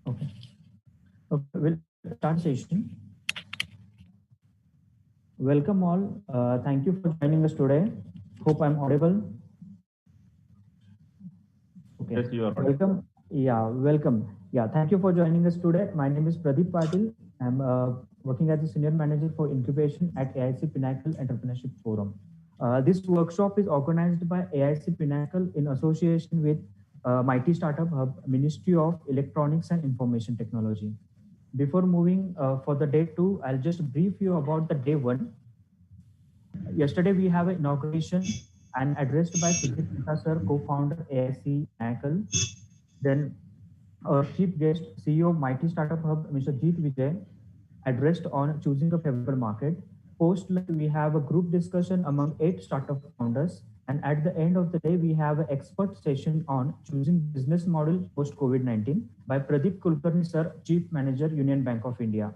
Okay. Okay. We'll start session. Welcome all. Thank you for joining us today. Hope I'm audible. Okay. Yes, you are right. Welcome. Yeah, welcome. Yeah, thank you for joining us today. My name is Pradeep Patil. I'm working as a senior manager for incubation at AIC-Pinnacle Entrepreneurship Forum. This workshop is organized by AIC-Pinnacle in association with Mighty Startup Hub, Ministry of Electronics and Information Technology. Before moving for the day two, I'll just brief you about the day one. Yesterday, we have an inauguration and addressed by Sujit Mehta sir, co-founder AIC Pinnacle. Then our chief guest, CEO of Mighty Startup Hub, Mr. Jeet Vijay, addressed on choosing a favorable market. Post lunch, we have a group discussion among 8 startup founders. And at the end of the day, we have an expert session on choosing business model post COVID-19 by Pradeep Kulkarni sir, Chief Manager, Union Bank of India.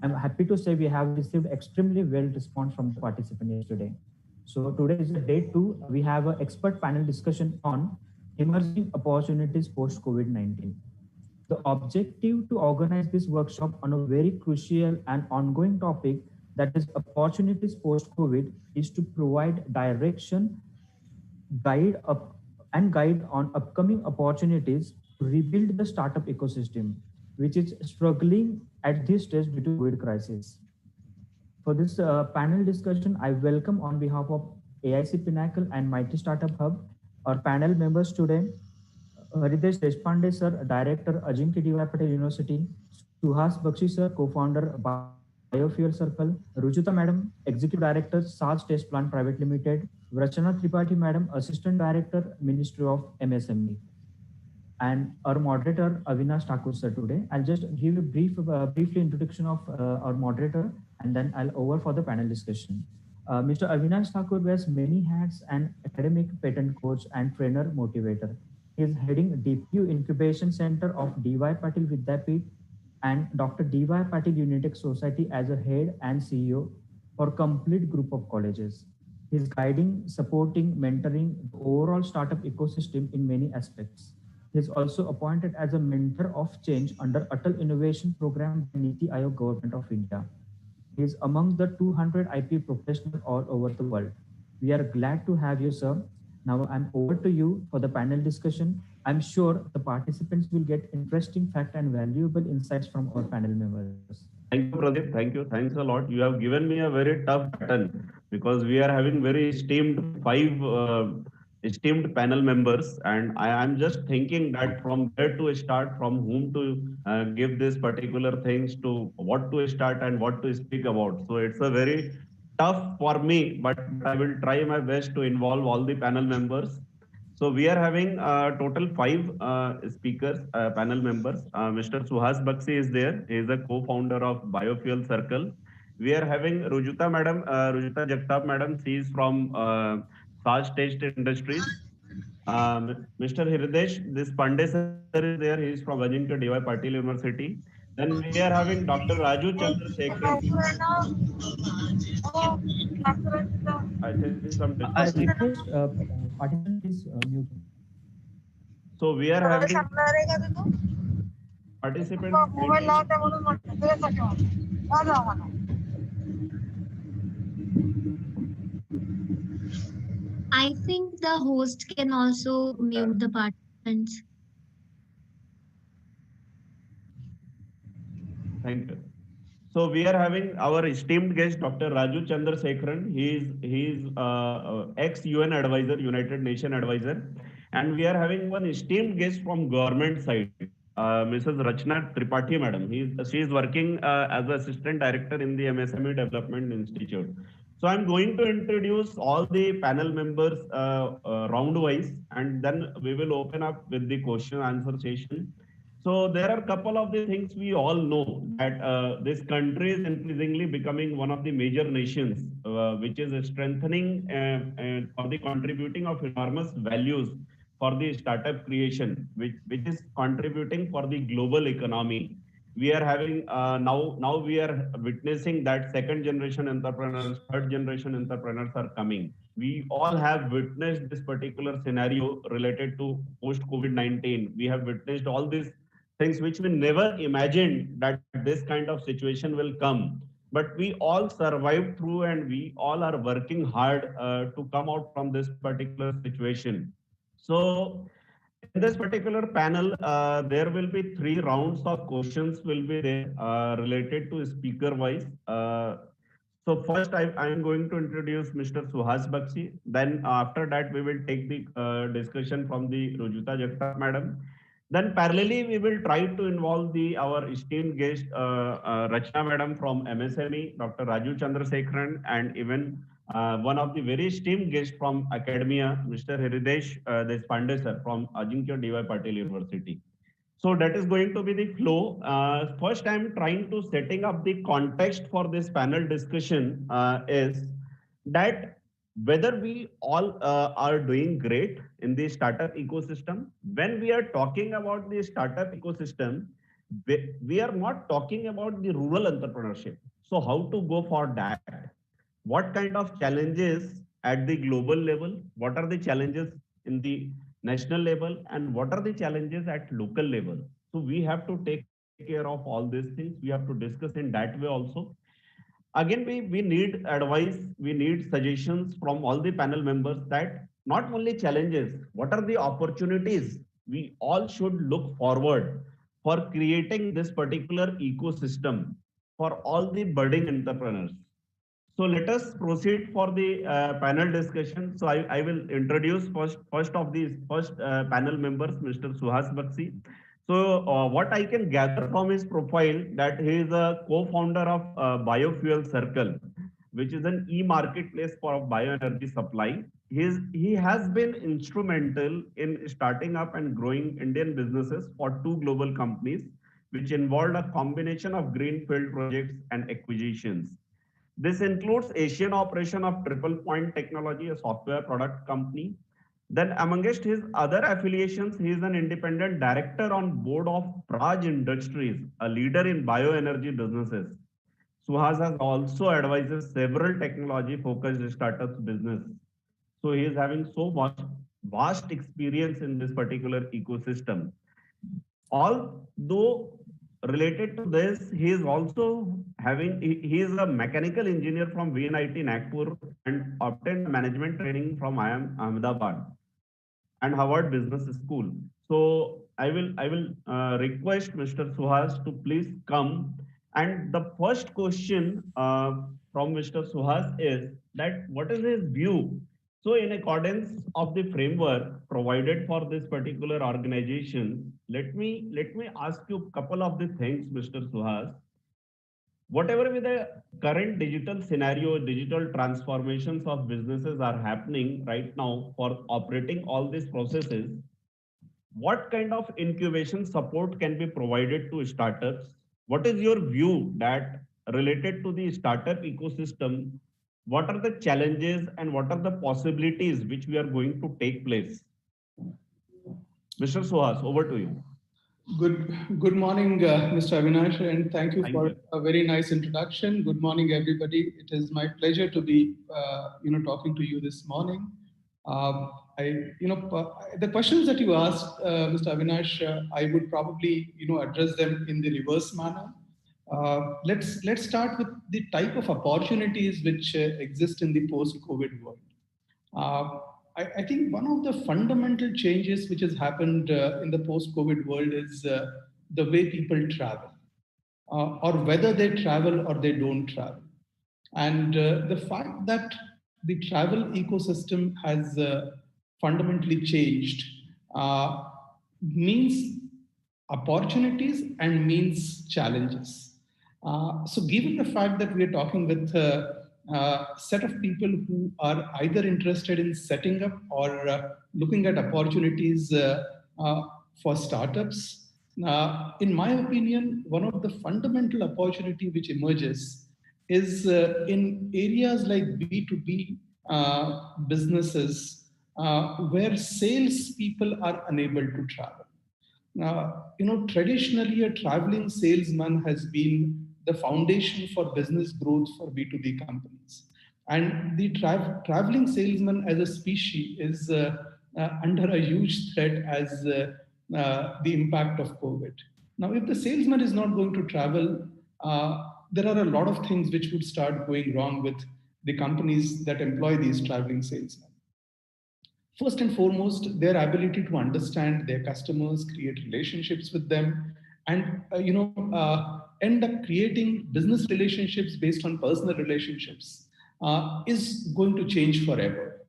I'm happy to say we have received extremely well response from the participant yesterday. So today is the day two. We have an expert panel discussion on emerging opportunities post COVID-19. The objective to organize this workshop on a very crucial and ongoing topic, that is opportunities post COVID, is to provide direction, guide up guide on upcoming opportunities to rebuild the startup ecosystem, which is struggling at this stage due to COVID crisis. For this panel discussion, I welcome on behalf of AIC Pinnacle and Mighty Startup Hub our panel members today. Haridesh Deshpande sir, Director, Ajinkya D.Y. Patel University; Suhas Bakshi sir, Co-founder, Biofuel Circle; Rujuta madam, Executive Director, SARS Test Plant Private Limited; Rachana Tripathi madam, Assistant Director, Ministry of MSME; and our moderator Avinash Thakur sir today. I'll just give a briefly introduction of our moderator, and then I'll over for the panel discussion. Mr. Avinash Thakur wears many hats: an academic, patent coach, and trainer motivator. He is heading DPU Incubation Center of D.Y. Patil Vidyapeeth and Dr. D.Y. Patil Unitech Society as a head and CEO for complete group of colleges. He is guiding, supporting, mentoring the overall startup ecosystem in many aspects. He is also appointed as a mentor of change under Atal Innovation Program by Niti Aayog Government of India. He is among the 200 IP professionals all over the world. We are glad to have you, sir. Now I'm over to you for the panel discussion. I'm sure the participants will get interesting fact and valuable insights from our panel members. Thank you, Pradeep. Thank you. Thanks a lot. You have given me a very tough pattern because we are having very esteemed five esteemed panel members, and I am just thinking that from where to start, from whom to give these particular things, to what to start and what to speak about. So it's a very tough for me, but I will try my best to involve all the panel members. So we are having total five speakers, panel members. Mr. Suhas Bakshi is there. He is a co-founder of Biofuel Circle. We are having Rujuta Jagtap madam. She is from SARS Test Industries. Mr. Hridesh, this Pandey sir is there. He is from Ajinkya D.Y. Patil University. Then we are having Dr. Raju Chandrasekharan. I think some I discussion. request participant please mute. So we are having participant. I think the host can also mute the participants. Thank you. So we are having our esteemed guest, Dr. Raju Chandrasekharan. He is ex-UN advisor, United Nation advisor, and we are having one esteemed guest from government side, Mrs. Rachna Tripathi, madam. She is working as assistant director in the MSME Development Institute. So I'm going to introduce all the panel members round wise, and then we will open up with the question answer session. So there are a couple of the things we all know that this country is increasingly becoming one of the major nations, which is strengthening or the contributing of enormous values for the startup creation, which is contributing for the global economy. We are having now we are witnessing that second generation entrepreneurs, third generation entrepreneurs are coming. We all have witnessed this particular scenario related to post COVID-19. We have witnessed all these things which we never imagined that this kind of situation will come. But we all survived through, and we all are working hard to come out from this particular situation. So in this particular panel, there will be three rounds of questions will be there related to speaker wise. So first, I am going to introduce Mr. Suhas Bakshi. Then after that, we will take the discussion from the Rujuta Jagtap madam. Then parallelly, we will try to involve the our esteemed guest, Rachna madam from MSME, Dr. Raju Chandrasekharan, and even one of the very esteemed guests from academia, Mr. Hridesh Deshpande sir from Ajinkya D.Y. Patil University. So that is going to be the flow. First, I'm trying to setting up the context for this panel discussion is that whether we all are doing great in the startup ecosystem. When we are talking about the startup ecosystem, we are not talking about the rural entrepreneurship. So how to go for that? What kind of challenges at the global level? What are the challenges in the national level, and what are the challenges at local level? So we have to take care of all these things. We have to discuss in that way also. Again, we need advice, we need suggestions from all the panel members that not only challenges, what are the opportunities we all should look forward for creating this particular ecosystem for all the budding entrepreneurs. So let us proceed for the panel discussion. So I will introduce first of these first panel members, Mr. Suhas Bakshi. So what I can gather from his profile that he is a co-founder of Biofuel Circle, which is an e-marketplace for bioenergy supply. He has been instrumental in starting up and growing Indian businesses for two global companies, which involved a combination of greenfield projects and acquisitions. This includes Asian operation of Triple Point Technology, a software product company. Then amongst his other affiliations, he is an independent director on board of Praj Industries, a leader in bioenergy businesses. Suhas has also advises several technology focused startups business. So he is having so much vast experience in this particular ecosystem. Although related to this, he is also he is a mechanical engineer from VNIT Nagpur and obtained management training from IIM Ahmedabad and Harvard Business School. So I will request Mr. Suhas to please come. And the first question from Mr. Suhas is that what is his view? So in accordance of the framework provided for this particular organization, let me ask you a couple of the things, Mr. Suhas. Whatever with the current digital scenario, digital transformations of businesses are happening right now for operating all these processes, what kind of incubation support can be provided to startups? What is your view that related to the startup ecosystem? What are the challenges and what are the possibilities which we are going to take place? Mr. Suhas, over to you. Good morning, Mr. Avinash, and thank you for a very nice introduction. Good morning, everybody. It is my pleasure to be, talking to you this morning. The questions that you asked, Mr. Avinash, I would probably, address them in the reverse manner. Let's start with the type of opportunities which exist in the post-COVID world. I think one of the fundamental changes which has happened in the post-COVID world is the way people travel, or whether they travel or they don't travel. And the fact that the travel ecosystem has fundamentally changed means opportunities and means challenges. So given the fact that we are talking with set of people who are either interested in setting up or looking at opportunities for startups. In my opinion, one of the fundamental opportunity which emerges is in areas like B2B businesses where sales people are unable to travel. Traditionally, a traveling salesman has been the foundation for business growth for B2B companies. And the traveling salesman as a species is under a huge threat as the impact of COVID. Now, if the salesman is not going to travel, there are a lot of things which would start going wrong with the companies that employ these traveling salesmen. First and foremost, their ability to understand their customers, create relationships with them, and end up creating business relationships based on personal relationships is going to change forever.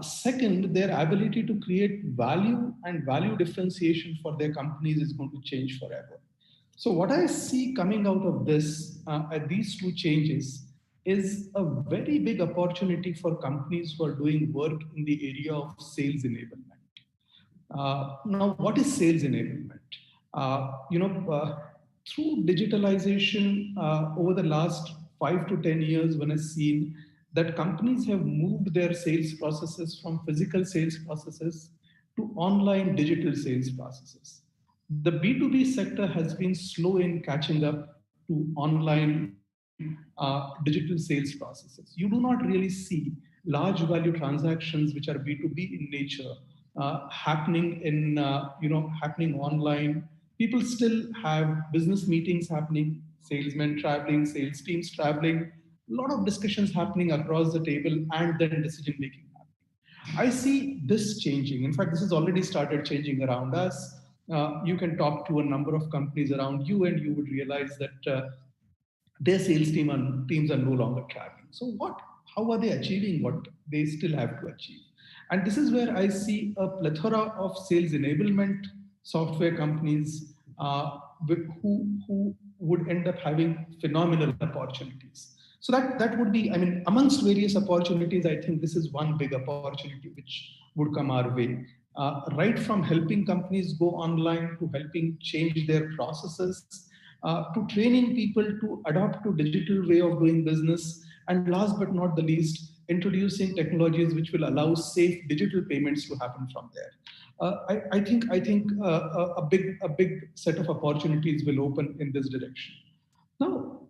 Second, their ability to create value and value differentiation for their companies is going to change forever. So what I see coming out of this, at these two changes, is a very big opportunity for companies who are doing work in the area of sales enablement. Now, what is sales enablement? Through digitalization over the last 5 to 10 years, one has seen that companies have moved their sales processes from physical sales processes to online digital sales processes. The B2B sector has been slow in catching up to online digital sales processes. You do not really see large value transactions which are B2B in nature happening online. People still have business meetings happening, salesmen traveling, sales teams traveling, a lot of discussions happening across the table, and then decision making happening. I see this changing. In fact, this has already started changing around us. You can talk to a number of companies around you, and you would realize that their sales teams are no longer traveling. So how are they achieving what they still have to achieve? And this is where I see a plethora of sales enablement software companies who would end up having phenomenal opportunities. So that would be, amongst various opportunities, I think this is one big opportunity which would come our way. Right from helping companies go online to helping change their processes, to training people to adopt to digital way of doing business, and last but not the least, introducing technologies which will allow safe digital payments to happen from there. I think a big set of opportunities will open in this direction. Now,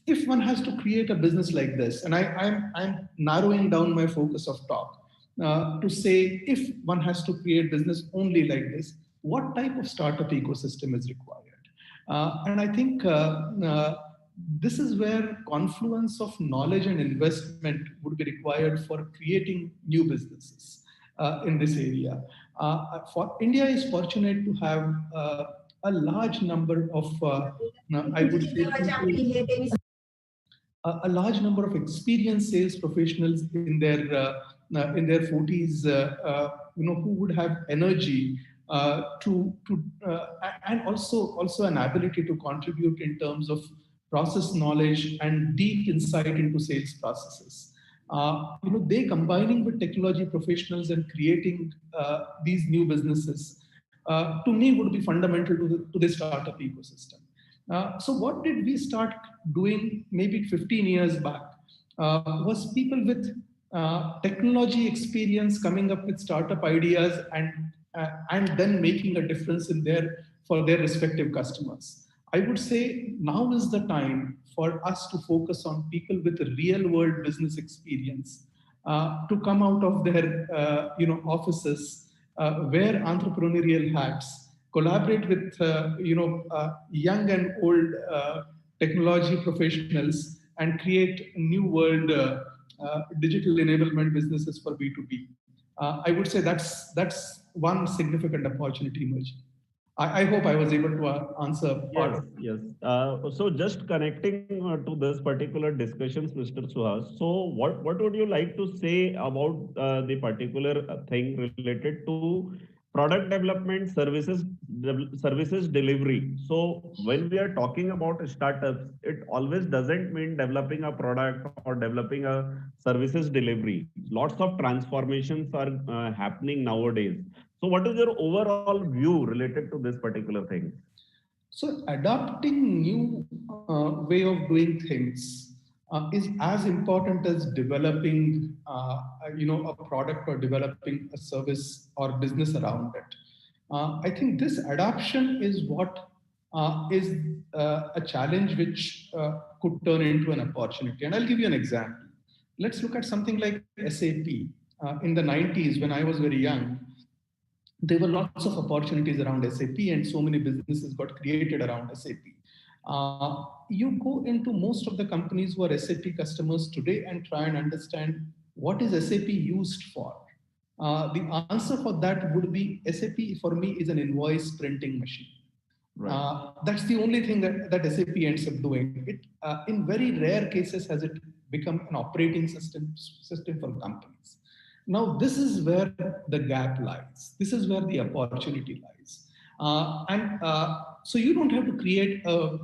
if one has to create a business like this, and I'm narrowing down my focus of talk to say, if one has to create business only like this, what type of startup ecosystem is required? And I think this is where confluence of knowledge and investment would be required for creating new businesses in this area. For India is fortunate to have a large number of, I would say, a large number of experienced sales professionals in their 40s, who would have energy and also an ability to contribute in terms of process knowledge and deep insight into sales processes. They combining with technology professionals and creating these new businesses, to me, would be fundamental to the startup ecosystem. So what did we start doing maybe 15 years back? Was people with technology experience coming up with startup ideas and then making a difference for their respective customers. I would say now is the time for us to focus on people with real world business experience to come out of their offices, wear entrepreneurial hats, collaborate with young and old technology professionals, and create new world digital enablement businesses for B2B. I would say that's one significant opportunity emerging. I hope I was able to answer part of it. Yes. So just connecting to this particular discussions, Mr. Suhas. So what would you like to say about the particular thing related to product development, services delivery? So when we are talking about startups, it always doesn't mean developing a product or developing a services delivery. Lots of transformations are happening nowadays. So what is your overall view related to this particular thing? So adopting new way of doing things is as important as developing a product or developing a service or business around it. I think this adoption is what is a challenge which could turn into an opportunity. And I'll give you an example. Let's look at something like SAP. In the 90s, when I was very young, there were lots of opportunities around SAP, and so many businesses got created around SAP. You go into most of the companies who are SAP customers today and try and understand what is SAP used for. The answer for that would be SAP for me is an invoice printing machine. Right. That's the only thing that SAP ends up doing. It, in very rare cases, has it become an operating system for companies. Now, this is where the gap lies. This is where the opportunity lies. So you don't have to create a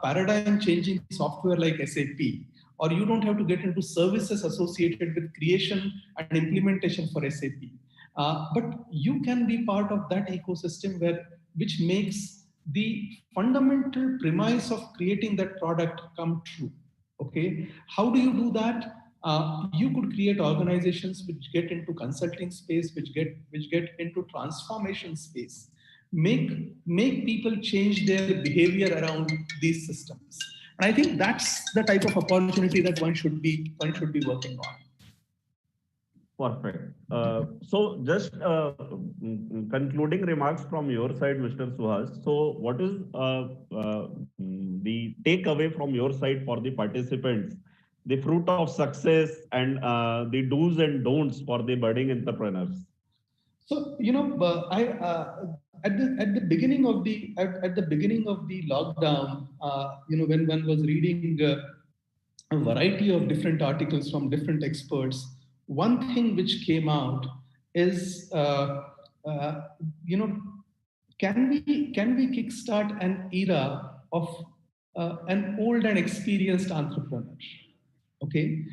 paradigm-changing software like SAP, or you don't have to get into services associated with creation and implementation for SAP. But you can be part of that ecosystem which makes the fundamental premise of creating that product come true. Okay, how do you do that? You could create organizations which get into consulting space, which get into transformation space, make people change their behavior around these systems. And I think that's the type of opportunity that one should be working on. Perfect. So just concluding remarks from your side, Mr. Suhas. So what is the takeaway from your side for the participants, the fruit of success and the do's and don'ts for the budding entrepreneurs? So, at the beginning of the lockdown, when one was reading a variety of different articles from different experts, one thing which came out is, can we kickstart an era of an old and experienced entrepreneur? Okay.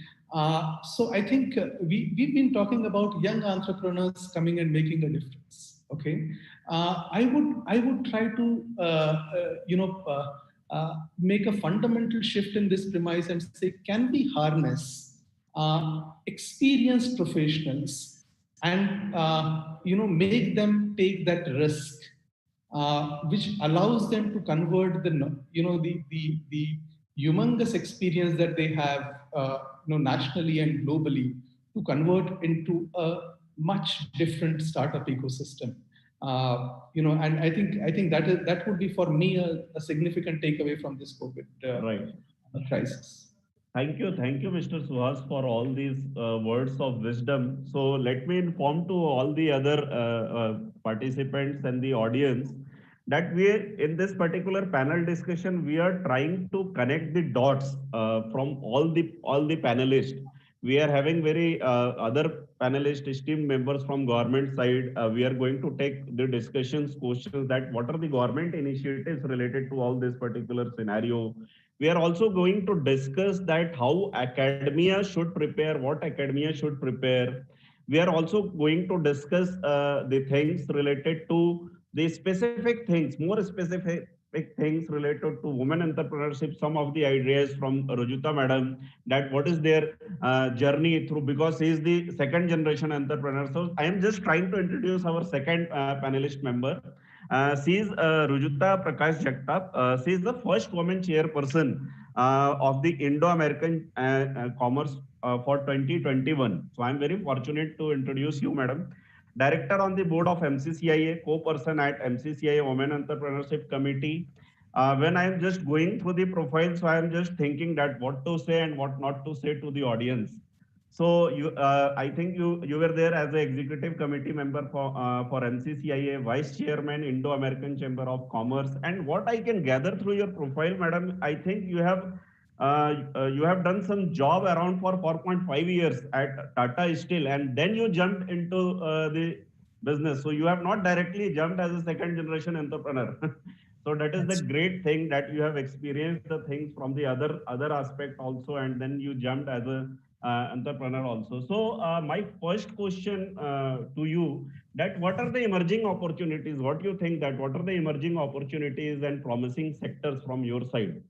So I think we've been talking about young entrepreneurs coming and making a difference. Okay. I would try to, make a fundamental shift in this premise and say, can we harness experienced professionals and make them take that risk, which allows them to convert the humongous experience that they have nationally and globally to convert into a much different startup ecosystem. And I think that would be for me a significant takeaway from this COVID crisis. Thank you, Mr. Suhas, for all these words of wisdom. So let me inform to all the other participants and the audience that in this particular panel discussion, we are trying to connect the dots from all the panelists. We are having very other panelists, esteemed members from government side. We are going to take the questions that what are the government initiatives related to all this particular scenario. We are also going to discuss that how academia should prepare, what academia should prepare. We are also going to discuss the things related to the specific things, more specific things related to women entrepreneurship, some of the ideas from Rujuta madam, that what is their journey through, because she is the second generation entrepreneur. So I am just trying to introduce our second panelist member. She is Rujuta Prakash Jagtap. She is the first woman chairperson of the Indo-American Commerce for 2021. So I am very fortunate to introduce you, madam. Director on the board of MCCIA, co-person at MCCIA Women Entrepreneurship Committee. When I am just going through the profile, so I am just thinking that what to say and what not to say to the audience. So I think you were there as an executive committee member for MCCIA, vice chairman, Indo-American Chamber of Commerce. And what I can gather through your profile, madam, I think you have done some job around for 4.5 years at Tata Steel, and then you jumped into the business. So you have not directly jumped as a second generation entrepreneur. So that is the great thing, that you have experienced the things from the other aspect also, and then you jumped as a entrepreneur also. So my first question to you, that what are the emerging opportunities? What do you think that what are the emerging opportunities and promising sectors from your side?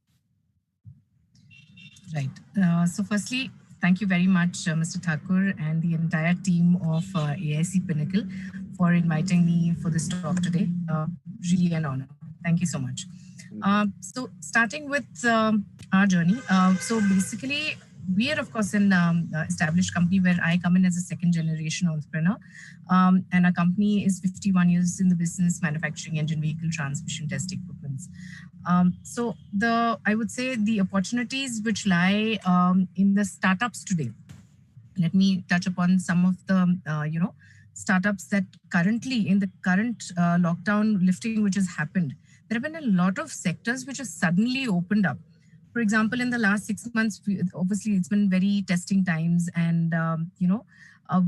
Right. So firstly, thank you very much, Mr. Thakur and the entire team of AIC-Pinnacle for inviting me for this talk today. Really an honor. Thank you so much. So starting with our journey. So basically, we are, of course, an established company where I come in as a second generation entrepreneur. And our company is 51 years in the business, manufacturing engine, vehicle, transmission, test equipments. So I would say the opportunities which lie in the startups today. Let me touch upon some of the, startups that currently in the current lockdown lifting which has happened. There have been a lot of sectors which have suddenly opened up. For example, in the last 6 months, obviously it's been very testing times, and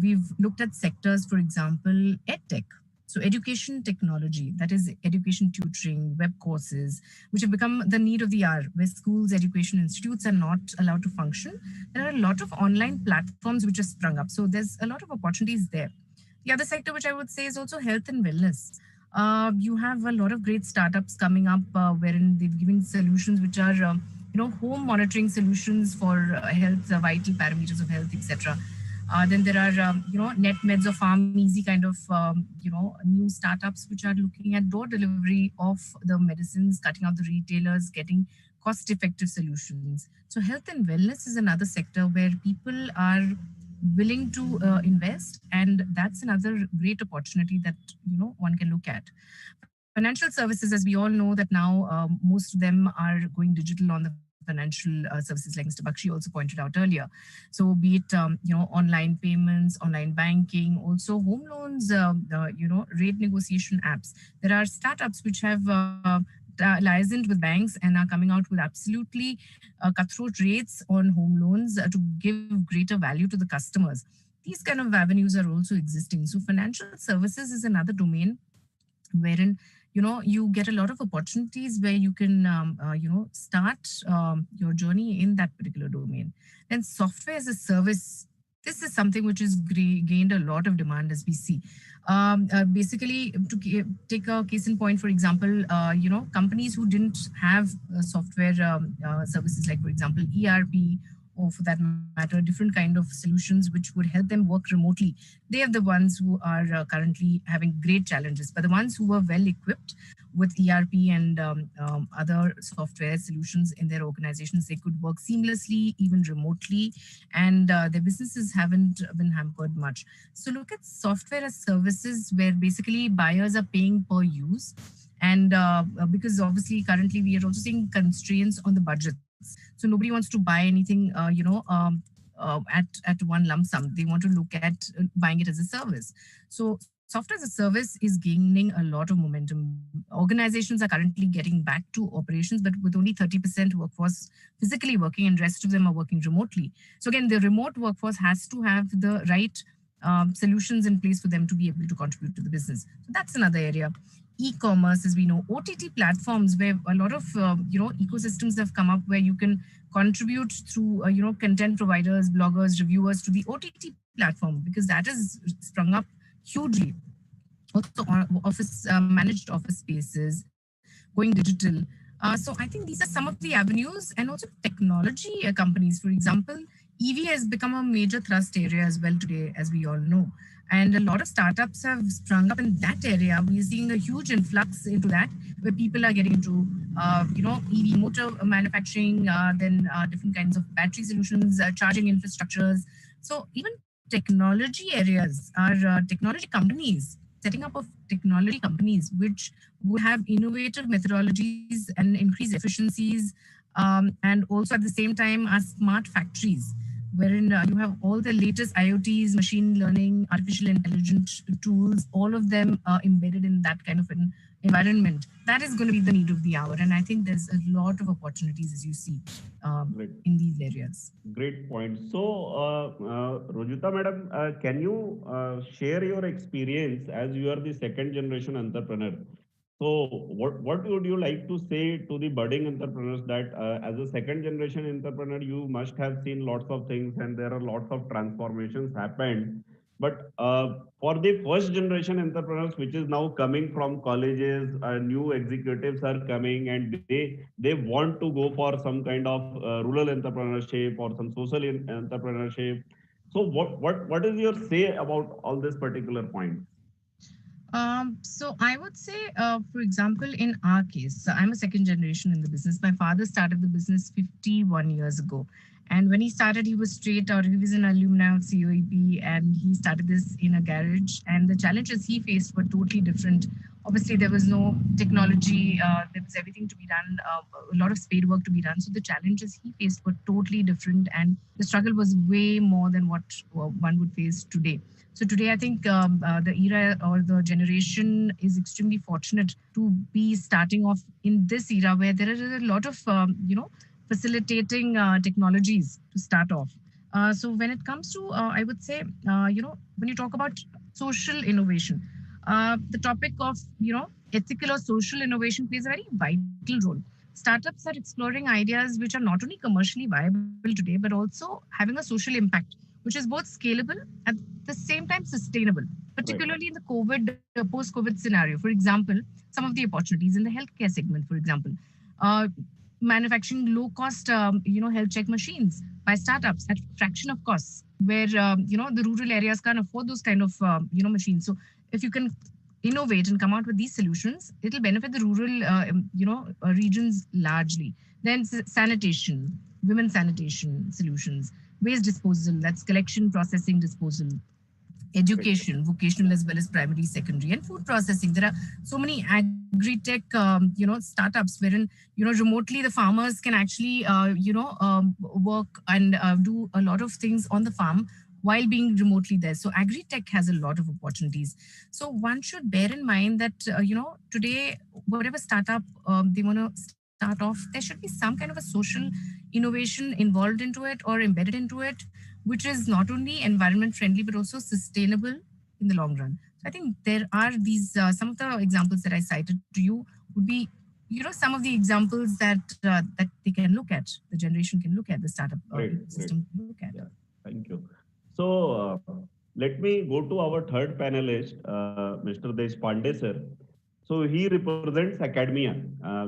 we've looked at sectors, for example, edtech. So education technology, that is education tutoring, web courses, which have become the need of the hour, where schools, education institutes are not allowed to function. There are a lot of online platforms which have sprung up. So there's a lot of opportunities there. The other sector which I would say is also health and wellness. You have a lot of great startups coming up wherein they've given solutions which are, home monitoring solutions for health, vital parameters of health, etc. Then there are, NetMeds or Farm Easy kind of, new startups which are looking at door delivery of the medicines, cutting out the retailers, getting cost-effective solutions. So health and wellness is another sector where people are willing to invest, and that's another great opportunity that one can look at. Financial services, as we all know that now most of them are going digital on the financial services, like Mr. Bakshi also pointed out earlier. So be it online payments, online banking, also home loans, rate negotiation apps. There are startups which have licensed with banks and are coming out with absolutely cutthroat rates on home loans to give greater value to the customers. These kind of avenues are also existing. So financial services is another domain wherein you get a lot of opportunities where you can start your journey in that particular domain. Then software as a service, this is something which has gained a lot of demand as we see. Basically, to take a case in point, for example, companies who didn't have software services, like for example ERP, or for that matter, different kind of solutions which would help them work remotely. They are the ones who are currently having great challenges. But the ones who were well equipped with ERP and other software solutions in their organizations, they could work seamlessly, even remotely, and their businesses haven't been hampered much. So look at software as services, where basically buyers are paying per use. And because obviously currently we are also seeing constraints on the budget. So nobody wants to buy anything, at one lump sum. They want to look at buying it as a service. So software as a service is gaining a lot of momentum. Organizations are currently getting back to operations, but with only 30% workforce physically working, and rest of them are working remotely. So again, the remote workforce has to have the right solutions in place for them to be able to contribute to the business. So that's another area. E-commerce, as we know, OTT platforms, where a lot of ecosystems have come up where you can contribute through content providers, bloggers, reviewers to the OTT platform, because that has sprung up hugely. Also, office managed office spaces, going digital. So I think these are some of the avenues, and also technology companies. For example, EV has become a major thrust area as well today, as we all know. And a lot of startups have sprung up in that area. We're seeing a huge influx into that, where people are getting into, EV motor manufacturing, then different kinds of battery solutions, charging infrastructures. So even technology areas are technology companies, setting up of technology companies, which would have innovative methodologies and increase efficiencies, and also at the same time are smart factories, wherein you have all the latest IoTs, machine learning, artificial intelligence tools, all of them embedded in that kind of an environment. That is going to be the need of the hour. And I think there's a lot of opportunities, as you see, in these areas. Great point. So, Rojita madam, can you share your experience, as you are the second generation entrepreneur? So what would you like to say to the budding entrepreneurs, that as a second generation entrepreneur, you must have seen lots of things and there are lots of transformations happened. But for the first generation entrepreneurs, which is now coming from colleges, new executives are coming and they want to go for some kind of rural entrepreneurship or some social entrepreneurship. So what is your say about all this particular point? So I would say, for example, in our case, I'm a second generation in the business. My father started the business 51 years ago. And when he started, he was he was an alumni of COEP, and he started this in a garage. And the challenges he faced were totally different. Obviously, there was no technology, there was everything to be done, a lot of spade work to be done. So the challenges he faced were totally different, and the struggle was way more than what one would face today. So today, I think the era or the generation is extremely fortunate to be starting off in this era where there are a lot of, facilitating technologies to start off. So when it comes to, I would say, when you talk about social innovation, the topic of, ethical or social innovation plays a very vital role. Startups are exploring ideas which are not only commercially viable today, but also having a social impact, which is both scalable at the same time sustainable, particularly in the post-COVID scenario. For example, some of the opportunities in the healthcare segment, for example, uh, manufacturing low-cost, health check machines by startups at fraction of costs, where the rural areas can't afford those kind of machines. So if you can innovate and come out with these solutions, it'll benefit the rural, regions largely. Then sanitation, women sanitation solutions, waste disposal, that's collection, processing, disposal, education, vocational as well as primary, secondary, and food processing. There are so many agri-tech, startups wherein, remotely the farmers can actually, work and do a lot of things on the farm while being remotely there. So agri-tech has a lot of opportunities. So one should bear in mind that, today, whatever startup they want to start off, there should be some kind of a social innovation involved into it or embedded into it, which is not only environment friendly, but also sustainable in the long run. So I think there are these, some of the examples that I cited to you would be, some of the examples that that they can look at, the generation can look at, the startup system can look at. Yeah, thank you. So let me go to our third panelist, Mr. Deshpande sir. So he represents academia.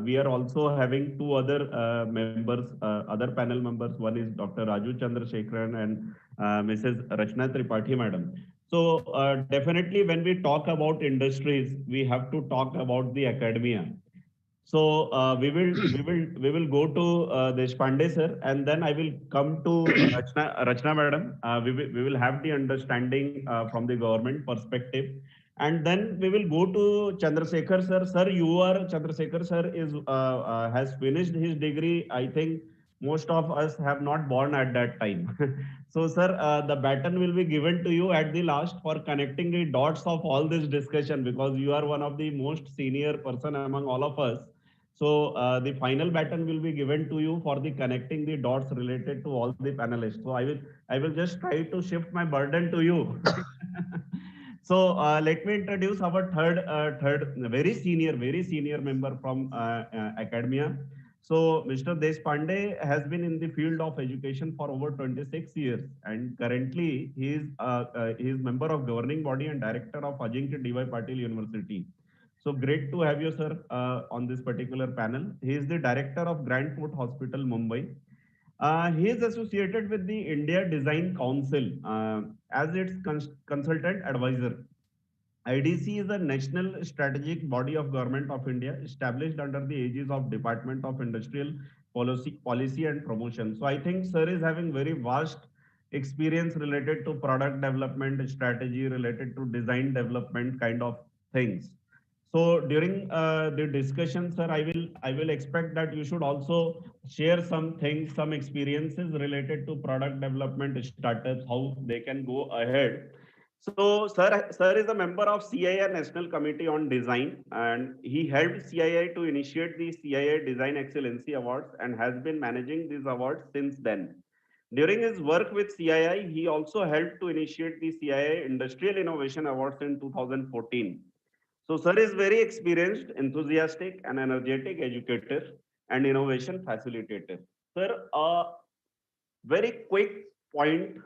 We are also having two other members, other panel members. One is Dr. Raju Chandrasekharan and Mrs. Rachna Tripathi madam. So definitely when we talk about industries, we have to talk about the academia. So we will go to Deshpande sir, and then I will come to Rachna madam. We will have the understanding from the government perspective, and then we will go to Chandrasekhar sir. Sir, Chandrasekhar sir has finished his degree. I think most of us have not born at that time. So sir, the baton will be given to you at the last for connecting the dots of all this discussion, because you are one of the most senior person among all of us. So the final baton will be given to you for the connecting the dots related to all the panelists. So I will just try to shift my burden to you. So let me introduce our third very senior member from academia. So Mr. Deshpande has been in the field of education for over 26 years, and currently he is member of governing body and director of Ajinkya D.Y. Patil University. So great to have you, sir, on this particular panel. He is the director of Grand Fort Hospital, Mumbai. He is associated with the India Design Council as its consultant advisor. IDC is a national strategic body of Government of India established under the aegis of Department of Industrial Policy and Promotion. So I think sir is having very vast experience related to product development, strategy related to design development kind of things. So during the discussion, sir, I will expect that you should also share some things, some experiences related to product development startups, how they can go ahead. So sir is a member of CII National Committee on Design, and he helped CII to initiate the CII Design Excellency Awards and has been managing these awards since then. During his work with CII, he also helped to initiate the CII Industrial Innovation Awards in 2014. So sir is very experienced, enthusiastic and energetic educator and innovation facilitator. Sir, a very quick point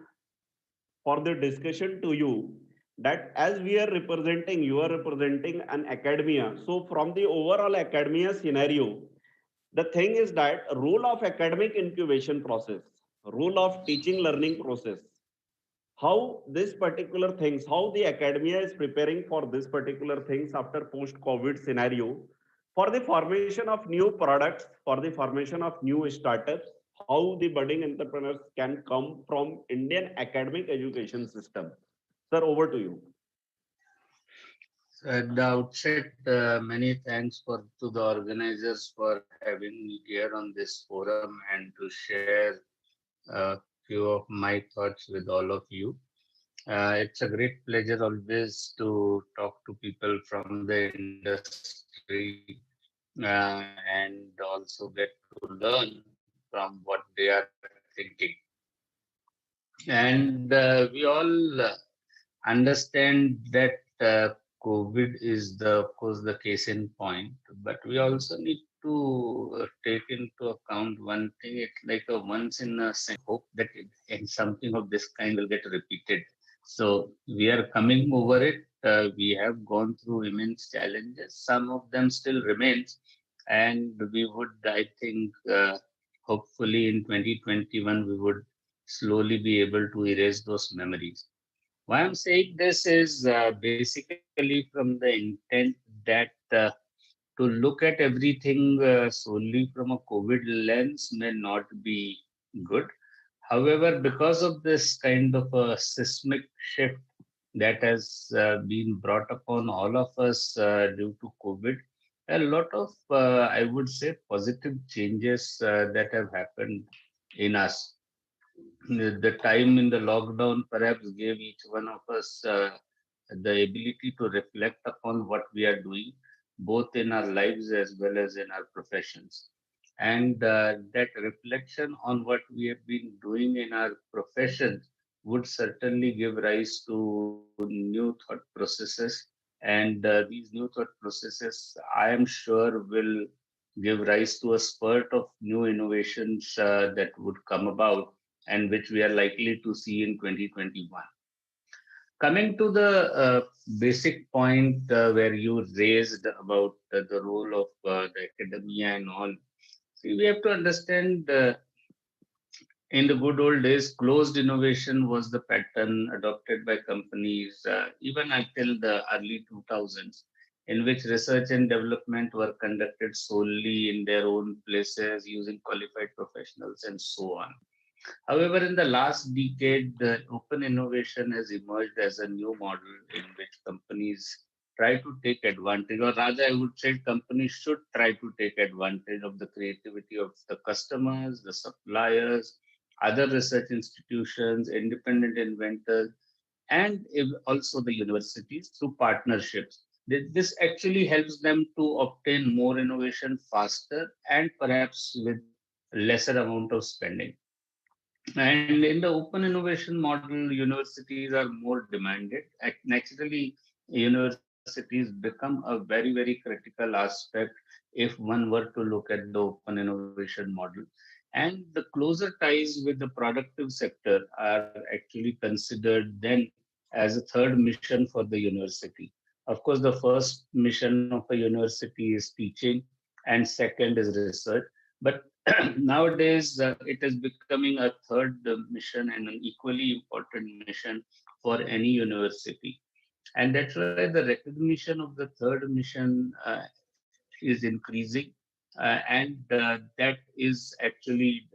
for the discussion to you, that as we are representing, you are representing an academia. So from the overall academia scenario, the thing is that role of academic incubation process, role of teaching learning process, how this particular things, how the academia is preparing for this particular things after post-COVID scenario, for the formation of new products, for the formation of new startups, how the budding entrepreneurs can come from Indian academic education system. Sir, over to you. At the outset, many thanks to the organizers for having me here on this forum and to share a few of my thoughts with all of you. It's a great pleasure always to talk to people from the industry and also get to learn from what they are thinking. And we all understand that COVID is of course, the case in point, but we also need to take into account one thing. It's like a once in a hope that and something of this kind will get repeated. So we are coming over it. We have gone through immense challenges. Some of them still remains, and we would, I think, hopefully in 2021, we would slowly be able to erase those memories. Why I'm saying this is basically from the intent that to look at everything solely from a COVID lens may not be good. However, because of this kind of a seismic shift that has been brought upon all of us due to COVID, a lot of, I would say, positive changes that have happened in us. The time in the lockdown perhaps gave each one of us the ability to reflect upon what we are doing, both in our lives as well as in our professions. And that reflection on what we have been doing in our professions would certainly give rise to new thought processes. And these new thought processes, I am sure, will give rise to a spurt of new innovations that would come about and which we are likely to see in 2021. Coming to the basic point where you raised about the role of the academia and all, see, we have to understand in the good old days, closed innovation was the pattern adopted by companies even until the early 2000s, in which research and development were conducted solely in their own places using qualified professionals and so on. However, in the last decade, the open innovation has emerged as a new model in which companies try to take advantage, or rather, I would say companies should try to take advantage of the creativity of the customers, the suppliers, other research institutions, independent inventors, and also the universities through partnerships. This actually helps them to obtain more innovation faster and perhaps with lesser amount of spending. And in the open innovation model, universities are more demanded. Naturally, universities become a very, very critical aspect if one were to look at the open innovation model. And the closer ties with the productive sector are actually considered then as a third mission for the university. Of course, the first mission of a university is teaching, and second is research. But nowadays, it is becoming a third mission and an equally important mission for any university. And that's why the recognition of the third mission is increasing. And that is actually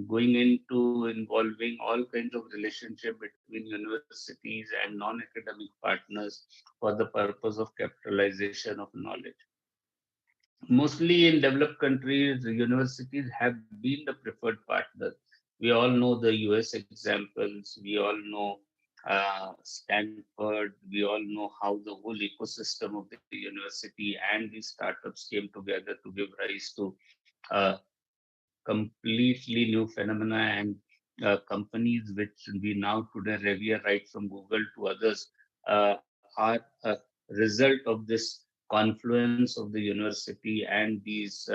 going into involving all kinds of relationship between universities and non-academic partners for the purpose of capitalization of knowledge. Mostly in developed countries, the universities have been the preferred partner. We all know the US examples, we all know Stanford, we all know how the whole ecosystem of the university and these startups came together to give rise to completely new phenomena and companies which we now today revere, right from Google to others, are a result of this confluence of the university and these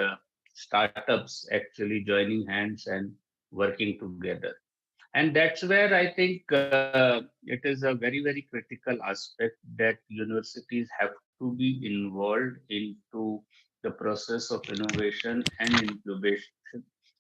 startups actually joining hands and working together. And that's where I think it is a very, very critical aspect that universities have to be involved into the process of innovation and incubation.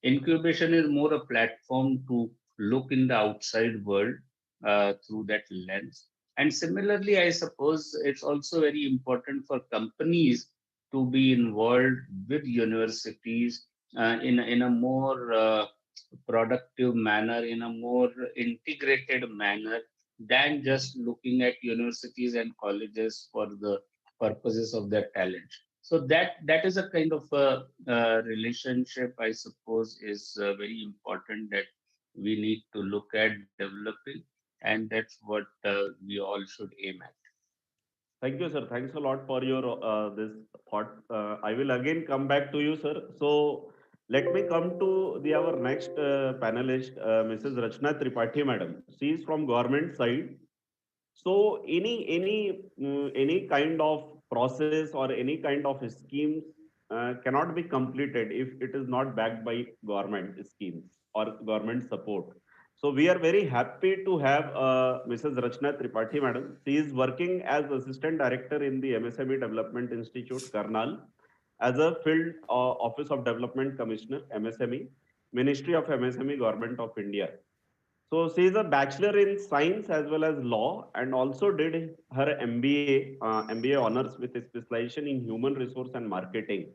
Incubation is more a platform to look in the outside world through that lens. And similarly, I suppose it's also very important for companies to be involved with universities in a more productive manner, in a more integrated manner than just looking at universities and colleges for the purposes of their talent. So that is a kind of a relationship, I suppose, is very important that we need to look at developing, and that's what we all should aim at. Thank you, sir. Thanks a lot for your this thought. I will again come back to you, sir. So let me come to the our next panelist, Mrs. Rachna Tripathi, madam. She is from government side. So any kind of process or any kind of schemes cannot be completed if it is not backed by government schemes or government support. So we are very happy to have Mrs. Rachna Tripathi, madam. She is working as Assistant Director in the MSME Development Institute, Karnal, as a Field Office of Development Commissioner, MSME, Ministry of MSME, Government of India. So she is a bachelor in science as well as law, and also did her MBA honors with a specialization in human resource and marketing.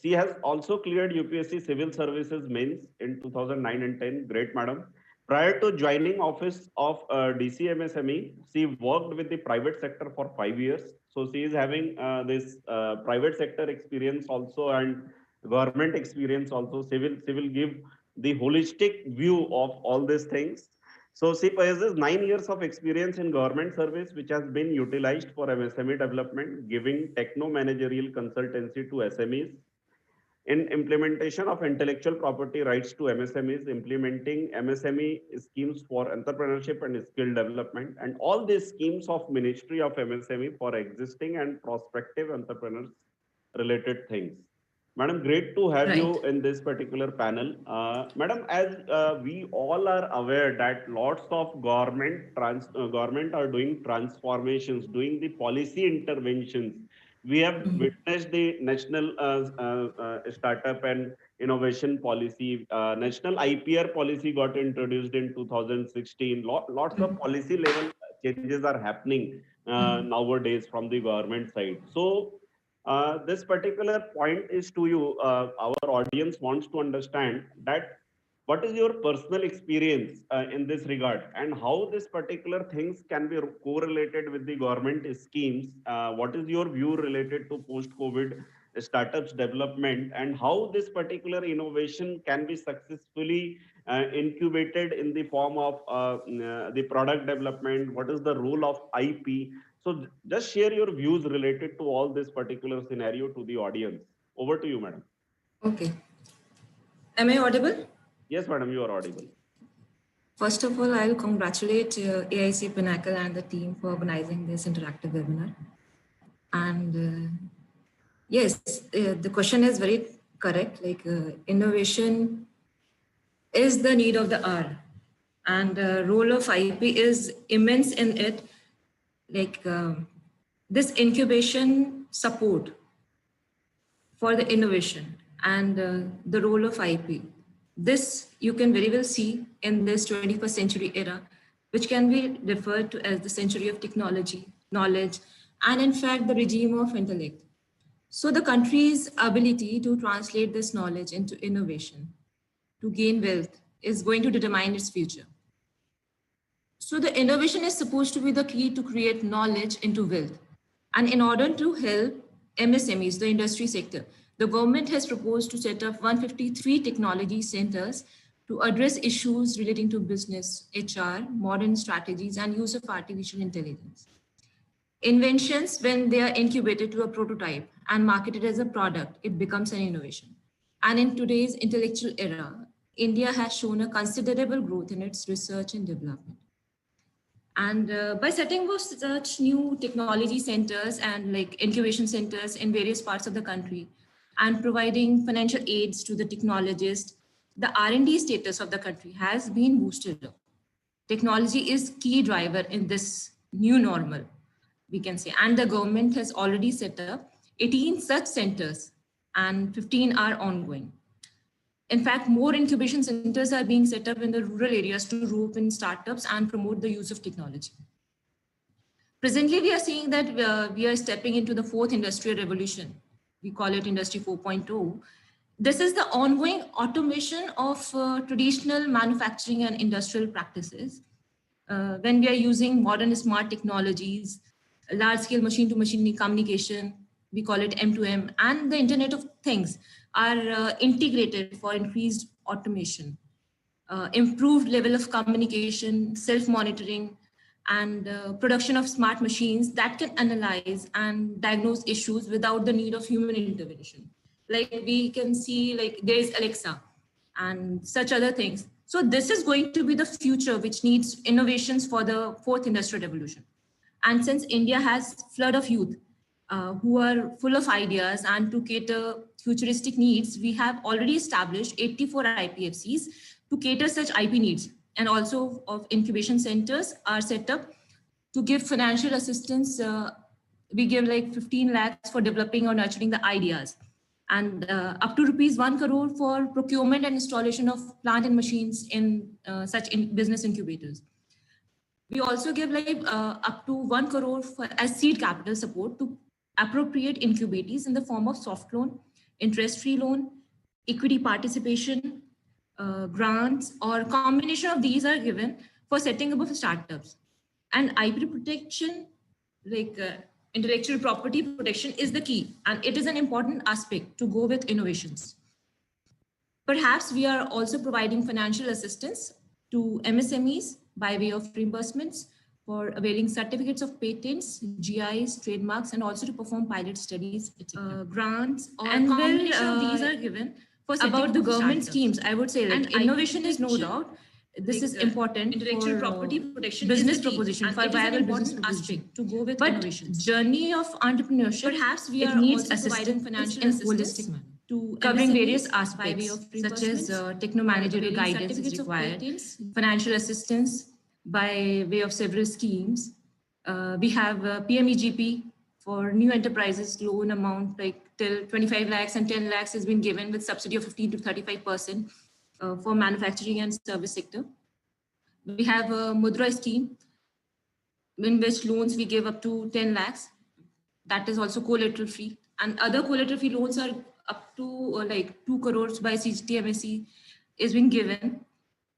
She has also cleared UPSC Civil Services Mains in 2009 and 10. Great, madam. Prior to joining office of DCMSME, she worked with the private sector for 5 years. So she is having this private sector experience also and government experience also. She will give the holistic view of all these things. So she possesses 9 years of experience in government service, which has been utilized for MSME development, giving techno-managerial consultancy to SMEs, in implementation of intellectual property rights to MSMEs, implementing MSME schemes for entrepreneurship and skill development, and all these schemes of Ministry of MSME for existing and prospective entrepreneurs related things. Madam, great to have you in this particular panel. Madam, as we all are aware that lots of government are doing transformations, doing the policy interventions. We have witnessed the national startup and innovation policy. National IPR policy got introduced in 2016. Lots of policy level changes are happening nowadays from the government side. So this particular point is to you. Our audience wants to understand that what is your personal experience in this regard, and how this particular things can be correlated with the government schemes. What is your view related to post-COVID startups development, and how this particular innovation can be successfully incubated in the form of the product development? What is the role of IP? So just share your views related to all this particular scenario to the audience. Over to you, madam. Okay. Am I audible? Yes, madam, you are audible. First of all, I'll congratulate AIC-Pinnacle and the team for organizing this interactive webinar. And yes, the question is very correct. Like innovation is the need of the hour, and the role of IP is immense in it. Like this incubation support for the innovation and the role of IP. This you can very well see in this 21st century era, which can be referred to as the century of technology, knowledge, and in fact, the regime of intellect. So the country's ability to translate this knowledge into innovation, to gain wealth, is going to determine its future. So the innovation is supposed to be the key to create knowledge into wealth. And in order to help MSMEs, the industry sector, the government has proposed to set up 153 technology centers to address issues relating to business, HR, modern strategies, and use of artificial intelligence. Inventions, when they are incubated to a prototype and marketed as a product, it becomes an innovation. And in today's intellectual era, India has shown a considerable growth in its research and development. And by setting up such new technology centers and like incubation centers in various parts of the country, and providing financial aids to the technologists, the R&D status of the country has been boosted up. Technology is key driver in this new normal, we can say. And the government has already set up 18 such centers and 15 are ongoing. In fact, more incubation centers are being set up in the rural areas to rope in startups and promote the use of technology. Presently, we are seeing that we are stepping into the fourth industrial revolution. we call it Industry 4.0. This is the ongoing automation of traditional manufacturing and industrial practices. When we are using modern smart technologies, large-scale machine-to-machine communication, we call it M2M, and the Internet of Things are integrated for increased automation, improved level of communication, self-monitoring, and production of smart machines that can analyze and diagnose issues without the need of human intervention. Like we can see, like there is Alexa and such other things. So this is going to be the future, which needs innovations for the fourth industrial revolution. And since India has flood of youth who are full of ideas, and to cater futuristic needs, we have already established 84 IPFCs to cater such IP needs. And also of incubation centers are set up to give financial assistance. We give like 15 lakhs for developing or nurturing the ideas, and up to rupees 1 crore for procurement and installation of plant and machines in such business incubators. We also give like up to 1 crore as seed capital support to appropriate incubators in the form of soft loan, interest-free loan, equity participation, grants, or combination of these are given for setting up of startups. And IP protection, like intellectual property protection, is the key, and it is an important aspect to go with innovations. Perhaps we are also providing financial assistance to MSMEs by way of reimbursements for availing certificates of patents, GIs, trademarks, and also to perform pilot studies, grants, or and combination of these are given for about the government schemes. I would say like innovation is no doubt. This is important. Intellectual property protection, business proposition for viable business aspect to go with innovations. Journey of entrepreneurship. Perhaps we are needs assistance financial in holistic manner to covering various aspects such as techno-managerial guidance is required, financial assistance by way of several schemes. We have PMEGP for new enterprises, loan amount like till 25 lakhs and 10 lakhs has been given with subsidy of 15 to 35% for manufacturing and service sector. We have a Mudra scheme in which loans we give up to 10 lakhs. That is also collateral free, and other collateral free loans are up to like 2 crores by CGTMSE is being given.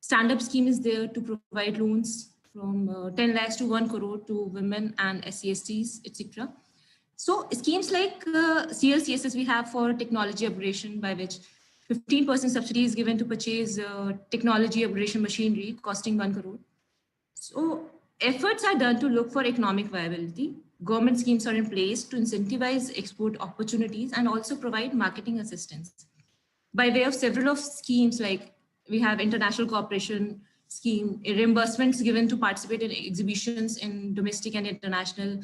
Stand-up scheme is there to provide loans from 10 lakhs to 1 crore to women and SCSTs, etc. So schemes like CLCSS we have for technology upgradation, by which 15% subsidy is given to purchase technology upgradation machinery costing 1 crore. So efforts are done to look for economic viability. Government schemes are in place to incentivize export opportunities and also provide marketing assistance. By way of several of schemes, like we have international cooperation scheme, reimbursements given to participate in exhibitions in domestic and international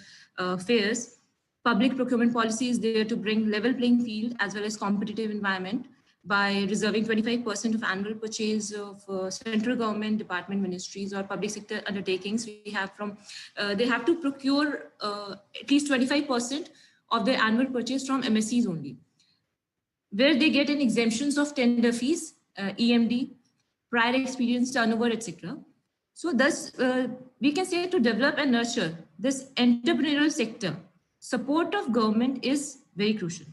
fairs. Public procurement policy is there to bring level playing field as well as competitive environment by reserving 25% of annual purchase of central government department ministries or public sector undertakings. We have from, they have to procure at least 25% of their annual purchase from MSCs only, where they get an exemptions of tender fees, EMD, prior experience, turnover, etc. So thus, we can say to develop and nurture this entrepreneurial sector, support of government is very crucial.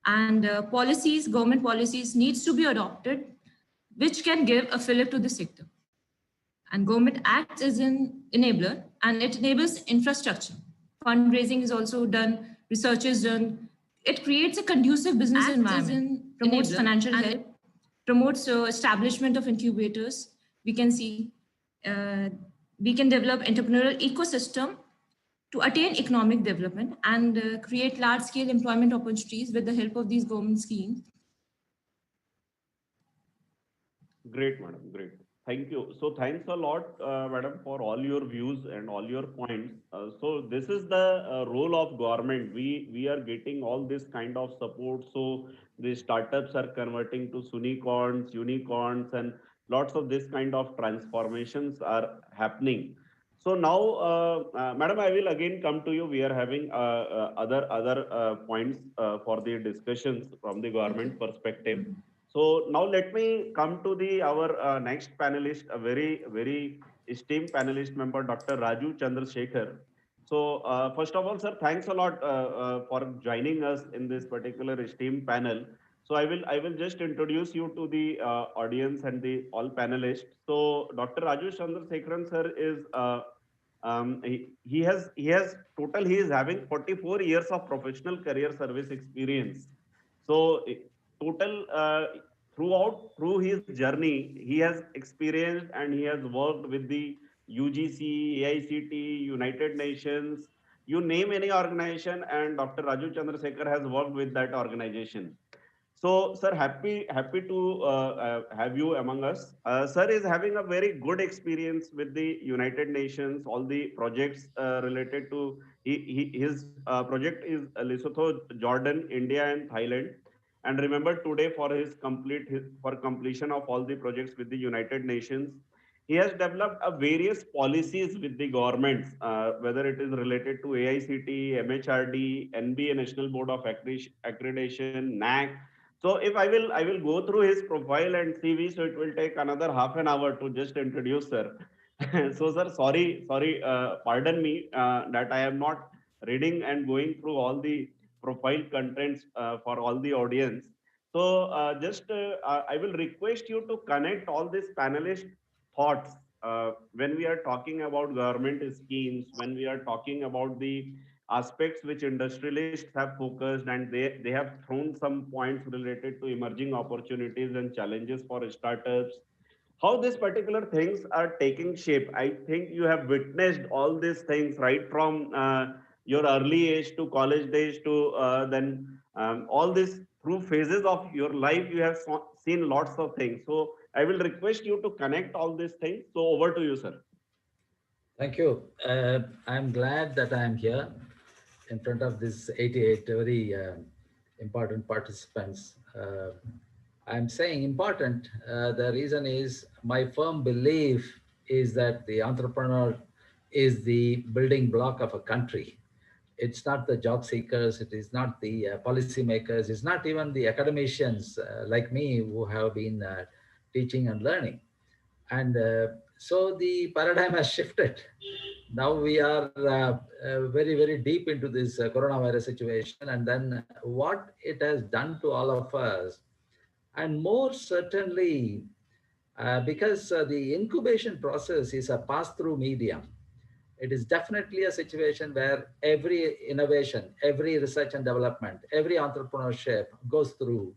And policies, government policies needs to be adopted, which can give a fillip to the sector. And government acts as an enabler, and it enables infrastructure. Fundraising is also done, research is done. It creates a conducive business environment, promotes financial help, promotes establishment of incubators. We can see, we can develop entrepreneurial ecosystem to attain economic development and create large-scale employment opportunities with the help of these government schemes. Great, madam. Great. Thank you. So thanks a lot, madam, for all your views and all your points. So this is the role of government. We are getting all this kind of support. So the startups are converting to unicorns, and lots of this kind of transformations are happening. So now, madam, I will again come to you. We are having other points for the discussions from the government perspective. So now let me come to our next panelist, a very esteemed panelist member, Dr. Raju Chandrasekhar. So first of all, sir, thanks a lot for joining us in this particular esteemed panel. So I will just introduce you to the audience and the all panelists. So Dr. Raju Chandrasekharan sir is he has total he is having 44 years of professional career service experience. So total through his journey he has experienced and he has worked with the UGC, AICT, United Nations, you name any organization, and Dr. Raju Chandrasekhar has worked with that organization. So, sir, happy to have you among us. Sir is having a very good experience with the United Nations, all the projects related to his project is Lesotho, Jordan, India, and Thailand. And remember today for completion of all the projects with the United Nations, he has developed a various policies with the governments, whether it is related to AICT, MHRD, NBA, National Board of Accreditation, NAC. So if I will go through his profile and CV, so it will take another half an hour to just introduce sir. So sir, sorry, pardon me that I am not reading and going through all the profile contents for all the audience. So I will request you to connect all these panelists thoughts when we are talking about government schemes, when we are talking about the aspects which industrialists have focused, and they have thrown some points related to emerging opportunities and challenges for startups, how these particular things are taking shape. I think you have witnessed all these things right from your early age to college days to then all these through phases of your life you have seen lots of things. So I will request you to connect all these things. So over to you, sir. Thank you. I'm glad that I'm here in front of this 88 very important participants. I'm saying important. The reason is my firm belief is that the entrepreneur is the building block of a country. It's not the job seekers, it is not the policy makers, it's not even the academicians like me who have been teaching and learning. And so the paradigm has shifted. Now we are very, very deep into this coronavirus situation, and then what it has done to all of us, and more certainly because the incubation process is a pass-through medium. It is definitely a situation where every innovation, every research and development, every entrepreneurship goes through,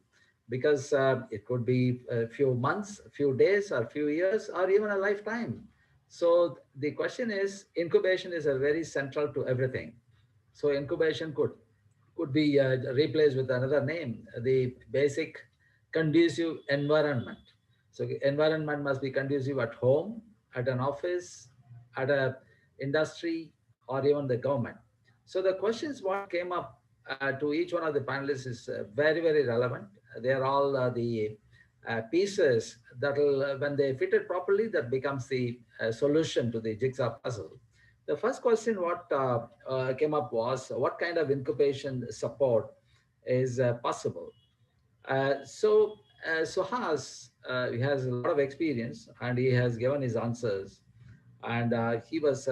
because it could be a few months, a few days, or a few years, or even a lifetime. So the question is, incubation is a very central to everything. So incubation could be replaced with another name, the basic conducive environment. So environment must be conducive at home, at an office, at a industry, or even the government. So the questions what came up to each one of the panelists is very, very relevant. They are all the pieces that will, when they fit it properly, that becomes the solution to the jigsaw puzzle. The first question what came up was what kind of incubation support is possible. Suhas, he has a lot of experience and he has given his answers. And he was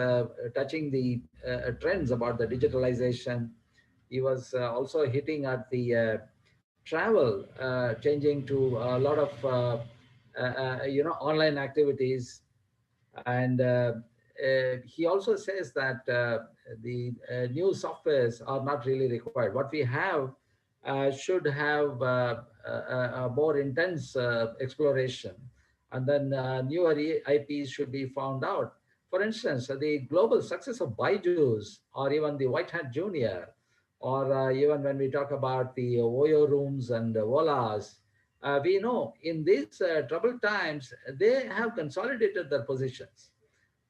touching the trends about the digitalization. He was also hitting at the travel, changing to a lot of online activities. And he also says that the new softwares are not really required. What we have should have a more intense exploration, and then newer IPs should be found out. For instance, the global success of Baiju's, or even the White Hat Junior, or even when we talk about the Oyo rooms and Olas, we know in these troubled times, they have consolidated their positions.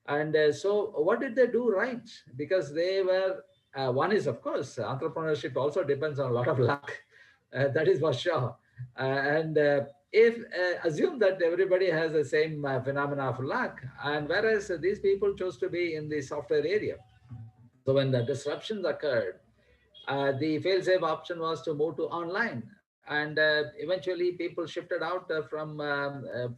And so what did they do right? Because they were, one is, of course, entrepreneurship also depends on a lot of luck. That is for sure. And if assume that everybody has the same phenomena of luck, and whereas these people chose to be in the software area. So when the disruptions occurred, the fail-safe option was to move to online. And eventually people shifted out from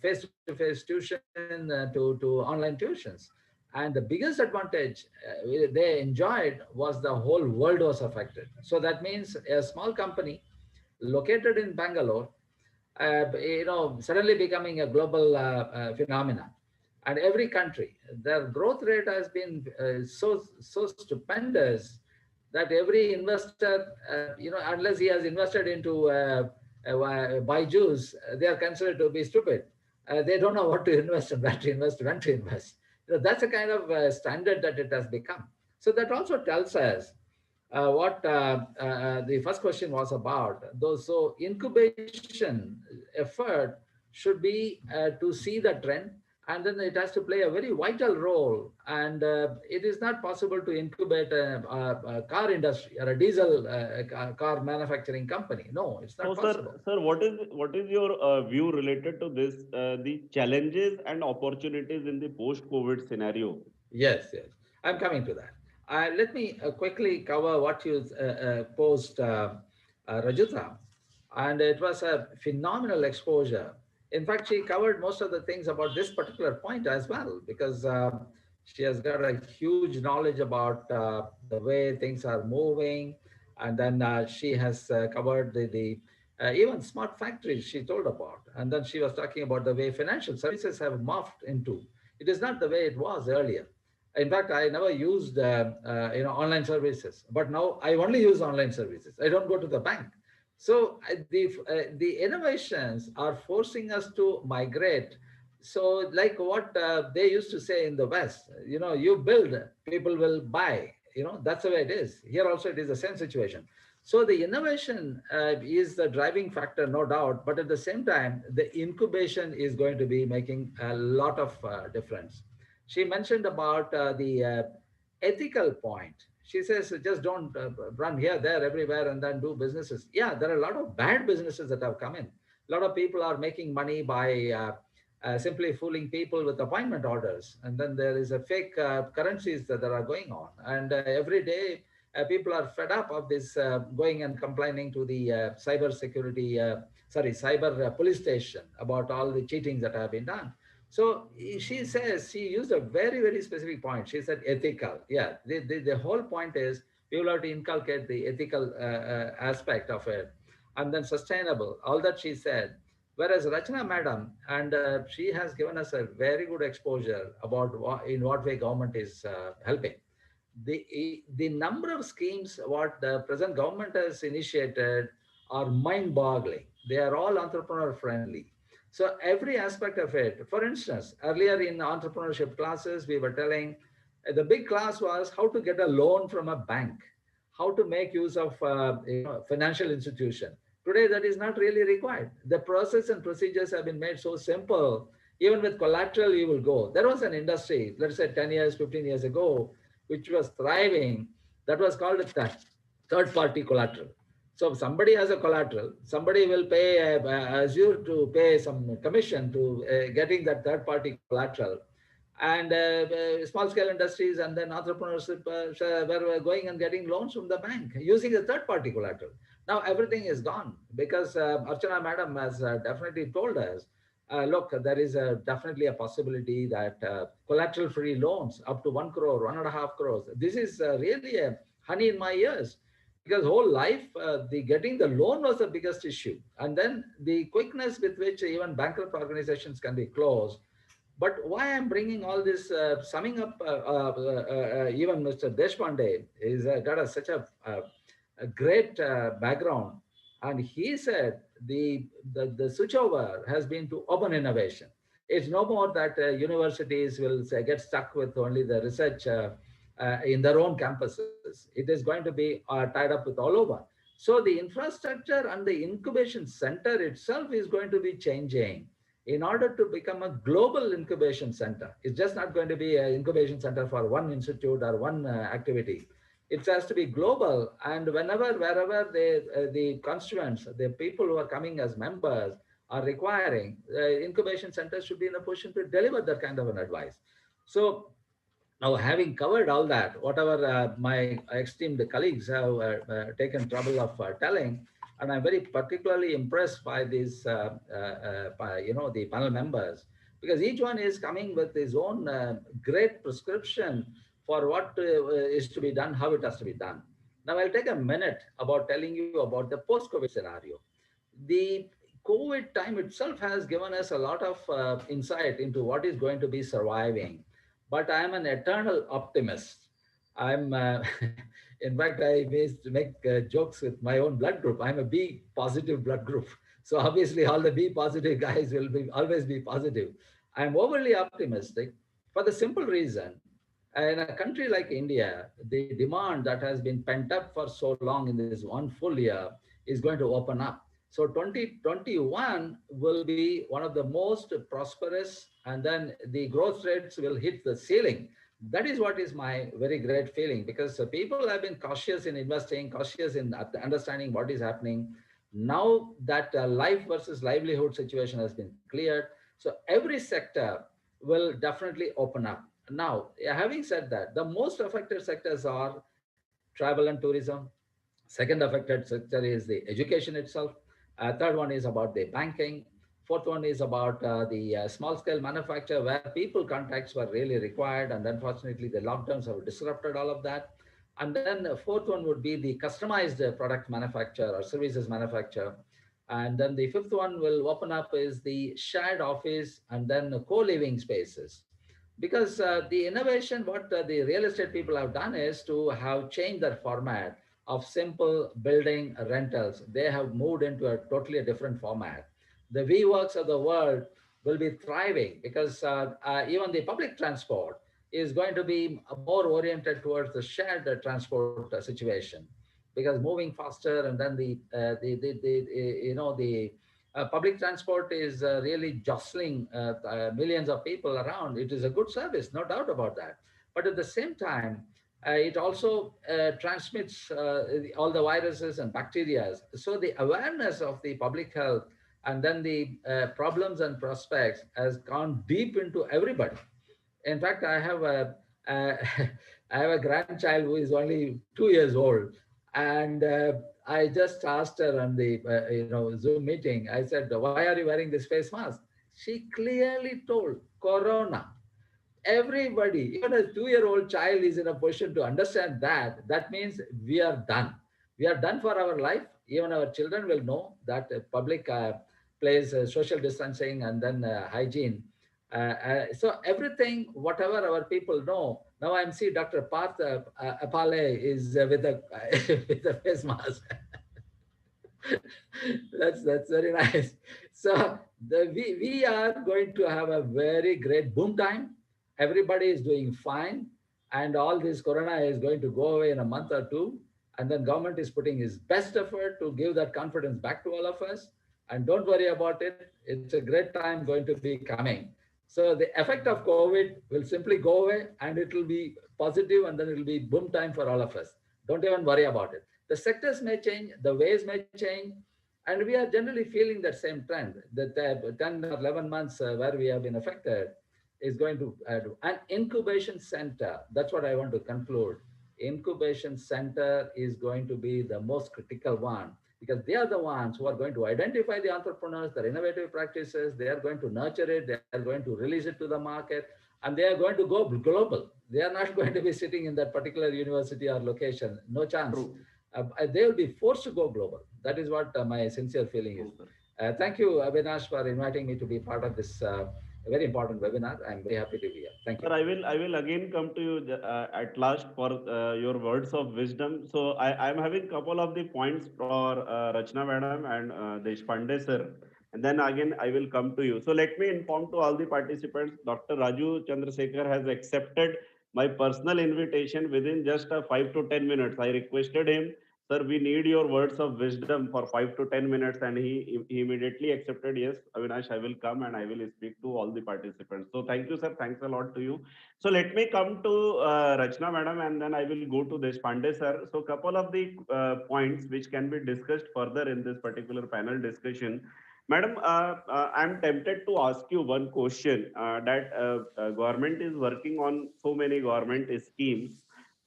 face-to-face tuition to online tuitions. And the biggest advantage they enjoyed was the whole world was affected. So that means a small company located in Bangalore, suddenly becoming a global phenomena. And every country, their growth rate has been so stupendous that every investor, unless he has invested into Byju's, they are considered to be stupid. They don't know what to invest and where to invest, when to invest. That's a kind of standard that it has become. So that also tells us what the first question was about. So incubation effort should be to see the trend, and then it has to play a very vital role. And it is not possible to incubate a car industry or a diesel car manufacturing company. No, it's not possible. Sir, what is your view related to this, the challenges and opportunities in the post-COVID scenario? Yes, I'm coming to that. Let me quickly cover what you posed, Rajuta. And it was a phenomenal exposure. In fact, she covered most of the things about this particular point as well, because she has got a huge knowledge about the way things are moving. And then she has covered the even smart factories she told about. And then she was talking about the way financial services have morphed into. It is not the way it was earlier. In fact, I never used online services, but now I only use online services. I don't go to the bank. So the innovations are forcing us to migrate. So like what they used to say in the West, you build, people will buy. That's the way it is. Here also it is the same situation. So the innovation is the driving factor, no doubt. But at the same time, the incubation is going to be making a lot of difference. She mentioned about the ethical point. She says, just don't run here, there, everywhere, and then do businesses. Yeah, there are a lot of bad businesses that have come in. A lot of people are making money by simply fooling people with appointment orders. And then there is a fake currencies that are going on. And every day, people are fed up of this going and complaining to the cyber police station about all the cheatings that have been done. So she says, she used a very, very specific point. She said ethical. Yeah, the whole point is people have to inculcate the ethical aspect of it. And then sustainable, all that she said. Whereas Rachana madam, and she has given us a very good exposure about in what way government is helping. The number of schemes what the present government has initiated are mind-boggling. They are all entrepreneur friendly. So every aspect of it, for instance, earlier in entrepreneurship classes, we were telling the big class was how to get a loan from a bank, how to make use of financial institution. Today, that is not really required. The process and procedures have been made so simple. Even with collateral, you will go. There was an industry, let's say 10 years, 15 years ago, which was thriving. That was called a third-party collateral. So if somebody has a collateral, somebody will pay Azure to pay some commission to getting that third-party collateral. And small-scale industries and then entrepreneurs were going and getting loans from the bank using the third-party collateral. Now everything is gone because Archana madam has definitely told us, look, there is definitely a possibility that collateral-free loans up to 1 crore, 1.5 crores. This is really a honey in my ears. Because whole life, getting the loan was the biggest issue. And then the quickness with which even bankrupt organizations can be closed. But why I'm bringing all this, summing up, even Mr. Deshpande is got such a great background. And he said the switchover has been to open innovation. It's no more that universities will get stuck with only the research in their own campuses. It is going to be tied up with all over. So the infrastructure and the incubation center itself is going to be changing in order to become a global incubation center. It's just not going to be an incubation center for one institute or one activity. It has to be global. And wherever the constituents, the people who are coming as members are requiring, incubation centers should be in a position to deliver that kind of an advice. So now, having covered all that, whatever my esteemed colleagues have taken trouble of telling, and I'm very particularly impressed by these, the panel members, because each one is coming with his own great prescription for what is to be done, how it has to be done. Now, I'll take a minute about telling you about the post-COVID scenario. The COVID time itself has given us a lot of insight into what is going to be surviving. But I am an eternal optimist. I'm, in fact, I used to make jokes with my own blood group. I'm a B positive blood group. So obviously, all the B positive guys will be always be positive. I'm overly optimistic for the simple reason. In a country like India, the demand that has been pent up for so long in this one full year is going to open up. So 2021 will be one of the most prosperous, and then the growth rates will hit the ceiling. That is what is my very great feeling, because people have been cautious in investing, cautious in understanding what is happening. Now that life versus livelihood situation has been cleared, so every sector will definitely open up. Now, having said that, the most affected sectors are travel and tourism. Second affected sector is the education itself. Third one is about the banking. Fourth one is about the small scale manufacture, where people contacts were really required. And unfortunately, the lockdowns have disrupted all of that. And then the fourth one would be the customized product manufacture or services manufacture. And then the fifth one will open up is the shared office and then the co-living spaces. Because the innovation, what the real estate people have done is to have changed their format of simple building rentals. They have moved into a totally different format. The WeWorks of the world will be thriving because even the public transport is going to be more oriented towards the shared transport situation, because moving faster, and then the public transport is really jostling millions of people around. It is a good service, no doubt about that. But at the same time, it also transmits all the viruses and bacteria. So the awareness of the public health and then the problems and prospects has gone deep into everybody. In fact, I have a I have a grandchild who is only 2 years old, and I just asked her on the Zoom meeting. I said, "Why are you wearing this face mask?" She clearly told, "Corona." Everybody, even a 2-year-old child, is in a position to understand that. That means we are done. We are done for our life. Even our children will know that public plays social distancing and then hygiene. So everything, whatever our people know. Now I'm seeing Dr. Parth Apale is with a with a face mask. That's very nice. So we are going to have a very great boom time. Everybody is doing fine, and all this corona is going to go away in a month or two. And then government is putting his best effort to give that confidence back to all of us. And don't worry about it. It's a great time going to be coming. So the effect of COVID will simply go away, and it will be positive, and then it will be boom time for all of us. Don't even worry about it. The sectors may change, the ways may change, and we are generally feeling that same trend. That 10 or 11 months where we have been affected is going to do. An incubation center, that's what I want to conclude. Incubation center is going to be the most critical one, because they are the ones who are going to identify the entrepreneurs, their innovative practices. They are going to nurture it. They are going to release it to the market, and they are going to go global. They are not going to be sitting in that particular university or location. No chance. They will be forced to go global. That is what my sincere feeling is. Thank you, Avinash, for inviting me to be part of this very important webinar. I'm very happy to be here. Thank you. Sir, I will again come to you at last for your words of wisdom. So I'm having a couple of the points for Rachna madam and Deshpande sir, and then again I will come to you. So let me inform to all the participants, Dr. Raju Chandrasekhar has accepted my personal invitation within just 5 to 10 minutes. I requested him, sir, we need your words of wisdom for 5 to 10 minutes, and he immediately accepted. Yes, Avinash, I will come and I will speak to all the participants. So thank you, sir. Thanks a lot to you. So let me come to Rachna madam, and then I will go to Deshpande sir. So couple of the points which can be discussed further in this particular panel discussion. Madam, I'm tempted to ask you one question that government is working on so many government schemes.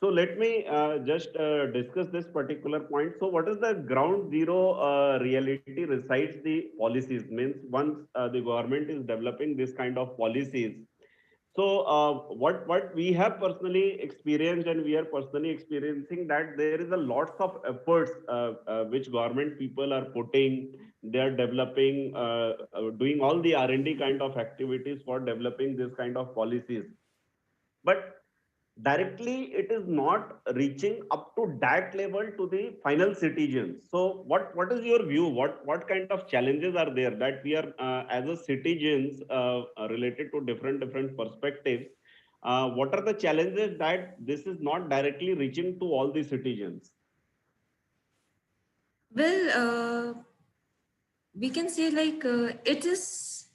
So let me just discuss this particular point. So what is the ground zero reality resides the policies? Means once the government is developing this kind of policies. So what we have personally experienced and we are personally experiencing that there is a lots of efforts which government people are putting. They are developing, doing all the R&D kind of activities for developing this kind of policies. But directly it is not reaching up to that level to the final citizens. So what is your view, what kind of challenges are there that we are as a citizens related to different perspectives, what are the challenges that this is not directly reaching to all the citizens? Well, we can say like it is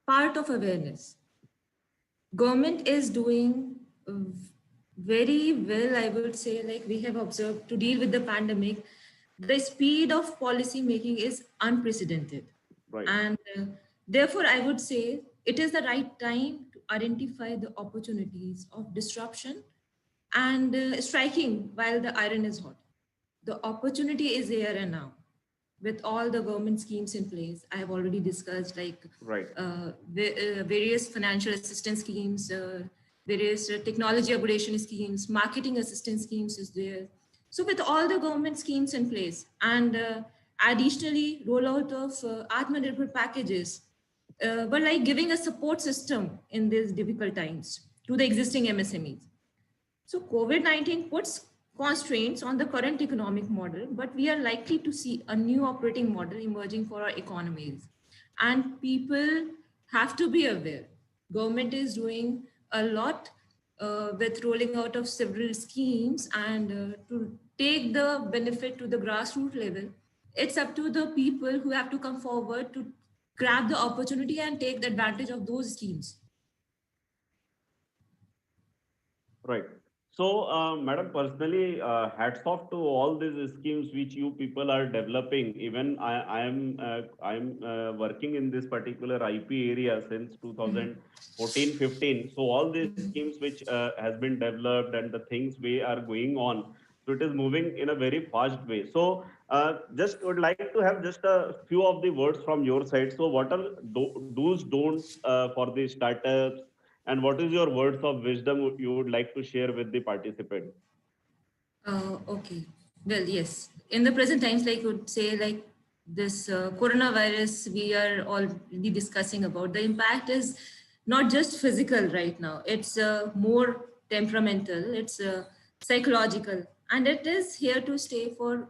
part of awareness. Government is doing very well, I would say, like we have observed to deal with the pandemic. The speed of policy making is unprecedented. Right. And therefore, I would say it is the right time to identify the opportunities of disruption and striking while the iron is hot. The opportunity is here and now with all the government schemes in place. I have already discussed like Right. Various financial assistance schemes, various technology upgradation schemes, marketing assistance schemes is there. So with all the government schemes in place and additionally rollout of Atmanirbhar packages, but like giving a support system in these difficult times to the existing MSMEs. So COVID-19 puts constraints on the current economic model, but we are likely to see a new operating model emerging for our economies. And people have to be aware. Government is doing a lot with rolling out of several schemes and to take the benefit to the grassroots level. It's up to the people who have to come forward to grab the opportunity and take the advantage of those schemes. Right. So, Madam, personally, hats off to all these schemes which you people are developing. Even I am working in this particular IP area since 2014-15. So all these schemes which has been developed and the things we are going on, so it is moving in a very fast way. So just would like to have just a few of the words from your side. So what are do's don'ts for the startups? And what is your words of wisdom you would like to share with the participants? Okay. Well, yes. In the present times, like would say, like this coronavirus, we are already discussing about the impact is not just physical right now. It's more temperamental. It's psychological, and it is here to stay for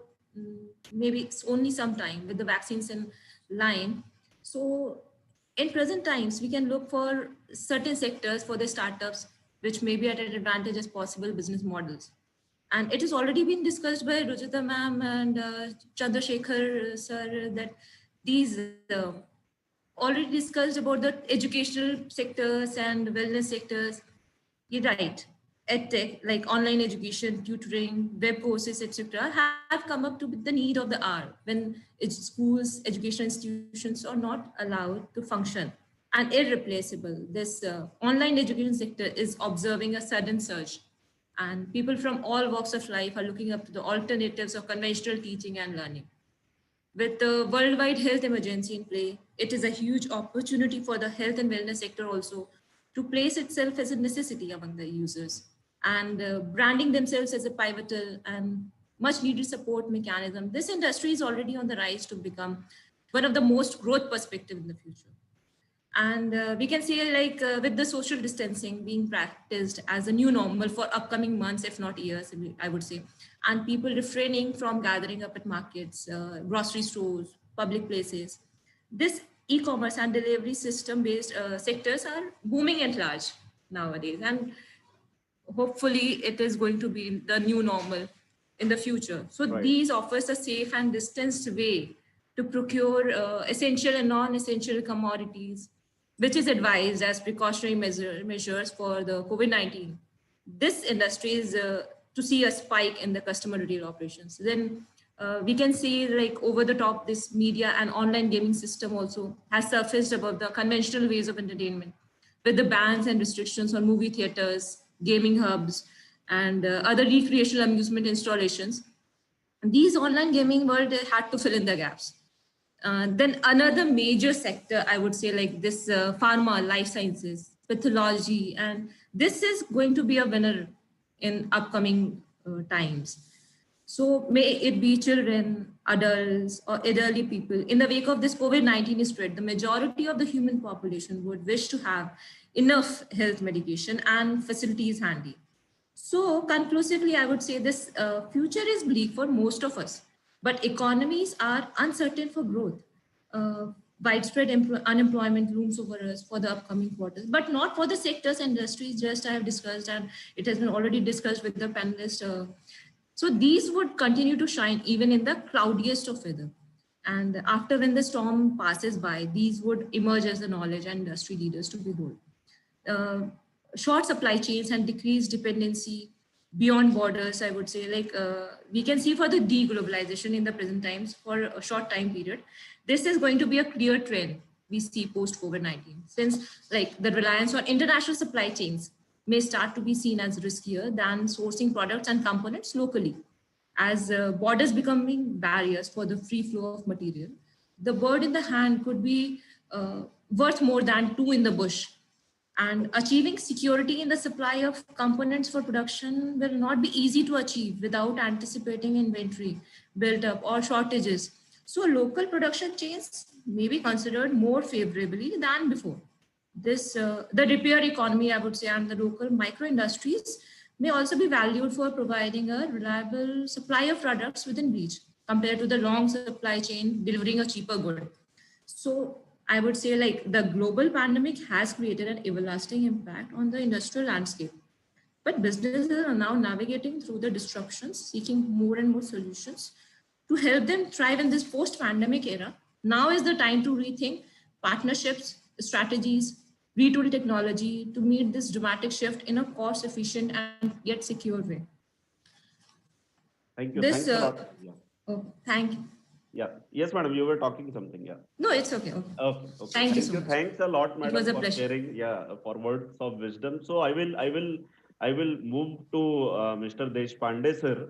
maybe it's only some time with the vaccines in line. So in present times, we can look for certain sectors for the startups, which may be at an advantage as possible business models. And it has already been discussed by Rujita ma'am and Chandrasekhar sir that these already discussed about the educational sectors and wellness sectors. You're right. EdTech, like online education, tutoring, web courses, etc., have come up to the need of the hour when schools, educational institutions are not allowed to function and irreplaceable. This online education sector is observing a sudden surge, and people from all walks of life are looking up to the alternatives of conventional teaching and learning. With the worldwide health emergency in play, it is a huge opportunity for the health and wellness sector also to place itself as a necessity among the users and branding themselves as a pivotal and much needed support mechanism. This industry is already on the rise to become one of the most growth perspective in the future. And we can see like with the social distancing being practiced as a new normal for upcoming months, if not years, I would say, and people refraining from gathering up at markets, grocery stores, public places. This e-commerce and delivery system based sectors are booming at large nowadays. And hopefully it is going to be the new normal in the future. So Right. these offers a safe and distanced way to procure essential and non-essential commodities, which is advised as precautionary measures for the COVID-19. This industry is to see a spike in the customer retail operations. Then we can see like over the top, this media and online gaming system also has surfaced above the conventional ways of entertainment with the bans and restrictions on movie theaters, gaming hubs, and other recreational amusement installations. These online gaming world had to fill in the gaps. Then another major sector, I would say, like this pharma, life sciences, pathology, and this is going to be a winner in upcoming times. So may it be children, adults, or elderly people. In the wake of this COVID-19 spread, the majority of the human population would wish to have enough health medication and facilities handy. So conclusively, I would say this future is bleak for most of us, but economies are uncertain for growth. Uh, Widespread unemployment looms over us for the upcoming quarters, but not for the sectors and industries just I have discussed, and it has been already discussed with the panelists. So these would continue to shine even in the cloudiest of weather. And after when the storm passes by, these would emerge as the knowledge and industry leaders to behold. Uh, Short supply chains and decreased dependency beyond borders, I would say, like we can see for the deglobalization in the present times for a short time period. This is going to be a clear trend we see post COVID-19, since like the reliance on international supply chains may start to be seen as riskier than sourcing products and components locally. As borders becoming barriers for the free flow of material, the bird in the hand could be worth more than two in the bush. And achieving security in the supply of components for production will not be easy to achieve without anticipating inventory built up or shortages. So local production chains may be considered more favorably than before. The repair economy, I would say, and the local micro industries may also be valued for providing a reliable supply of products within reach compared to the long supply chain delivering a cheaper good. So I would say like the global pandemic has created an everlasting impact on the industrial landscape. But businesses are now navigating through the disruptions, seeking more and more solutions to help them thrive in this post-pandemic era. Now is the time to rethink partnerships, strategies, retool technology to meet this dramatic shift in a cost-efficient and yet secure way. Thank you. This, Thanks a lot. Yeah. Oh, thank you. Yeah. Yes, madam. You were talking something. Yeah. No, it's okay. Okay. Okay. Thank you so much. Thanks a lot, madam, It was a for pleasure. sharing. Yeah, for words of wisdom. So I will move to Mr. Deshpande sir.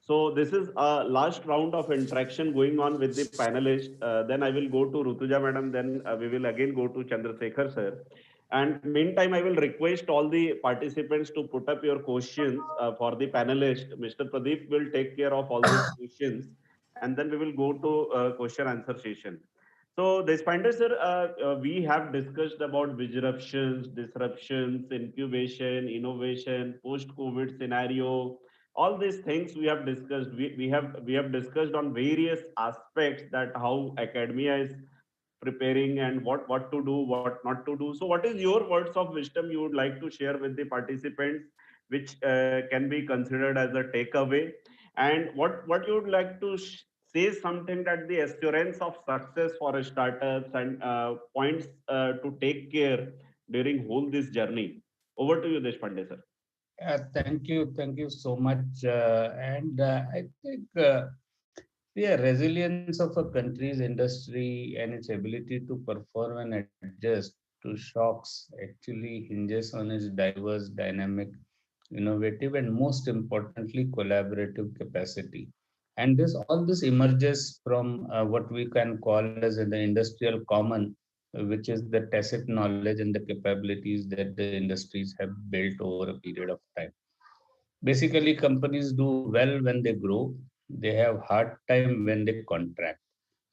So this is a last round of interaction going on with the panelists. Then I will go to Rutuja madam. Then we will again go to Chandrasekhar sir. And meantime, I will request all the participants to put up your questions for the panelist. Mr. Pradeep will take care of all those questions, and then we will go to question answer session. So, Deshpande sir, we have discussed about disruptions, incubation, innovation, post-COVID scenario. All these things we have discussed. We have discussed on various aspects that how academia is preparing and what to do, what not to do. So, what is your words of wisdom you would like to share with the participants, which can be considered as a takeaway? And what you would like to say something that the assurance of success for startups and points to take care during whole this journey. Over to you, Deshpande sir. Thank you so much. I think the resilience of a country's industry and its ability to perform and adjust to shocks actually hinges on its diverse, dynamic, innovative, and most importantly, collaborative capacity. And all this emerges from what we can call as the industrial common, which is the tacit knowledge and the capabilities that the industries have built over a period of time. Basically, companies do well when they grow. They have hard time when they contract.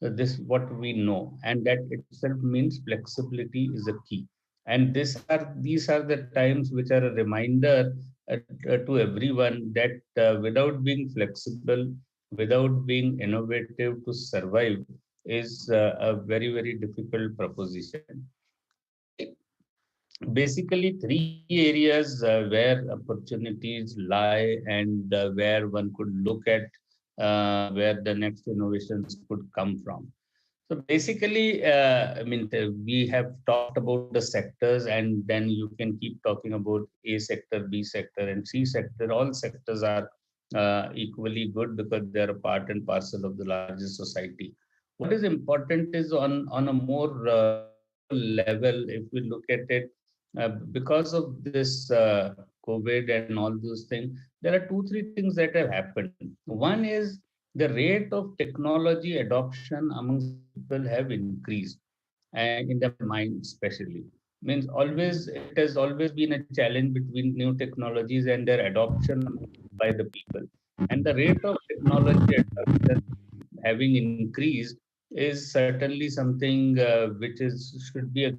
So this what we know, and that itself means flexibility is a key. And these are the times which are a reminder to everyone that without being flexible, without being innovative to survive, is a very difficult proposition. Basically, three areas where opportunities lie and where one could look at where the next innovations could come from. So basically, we have talked about the sectors, and then you can keep talking about A sector, B sector, and C sector. All sectors are equally good because they are a part and parcel of the larger society. What is important is on a more level, if we look at it, because of this COVID and all those things, there are two, three things that have happened. One is the rate of technology adoption amongst people have increased, in their mind especially. Means always, it has always been a challenge between new technologies and their adoption by the people. And the rate of technology adoption having increased is certainly something which is should be a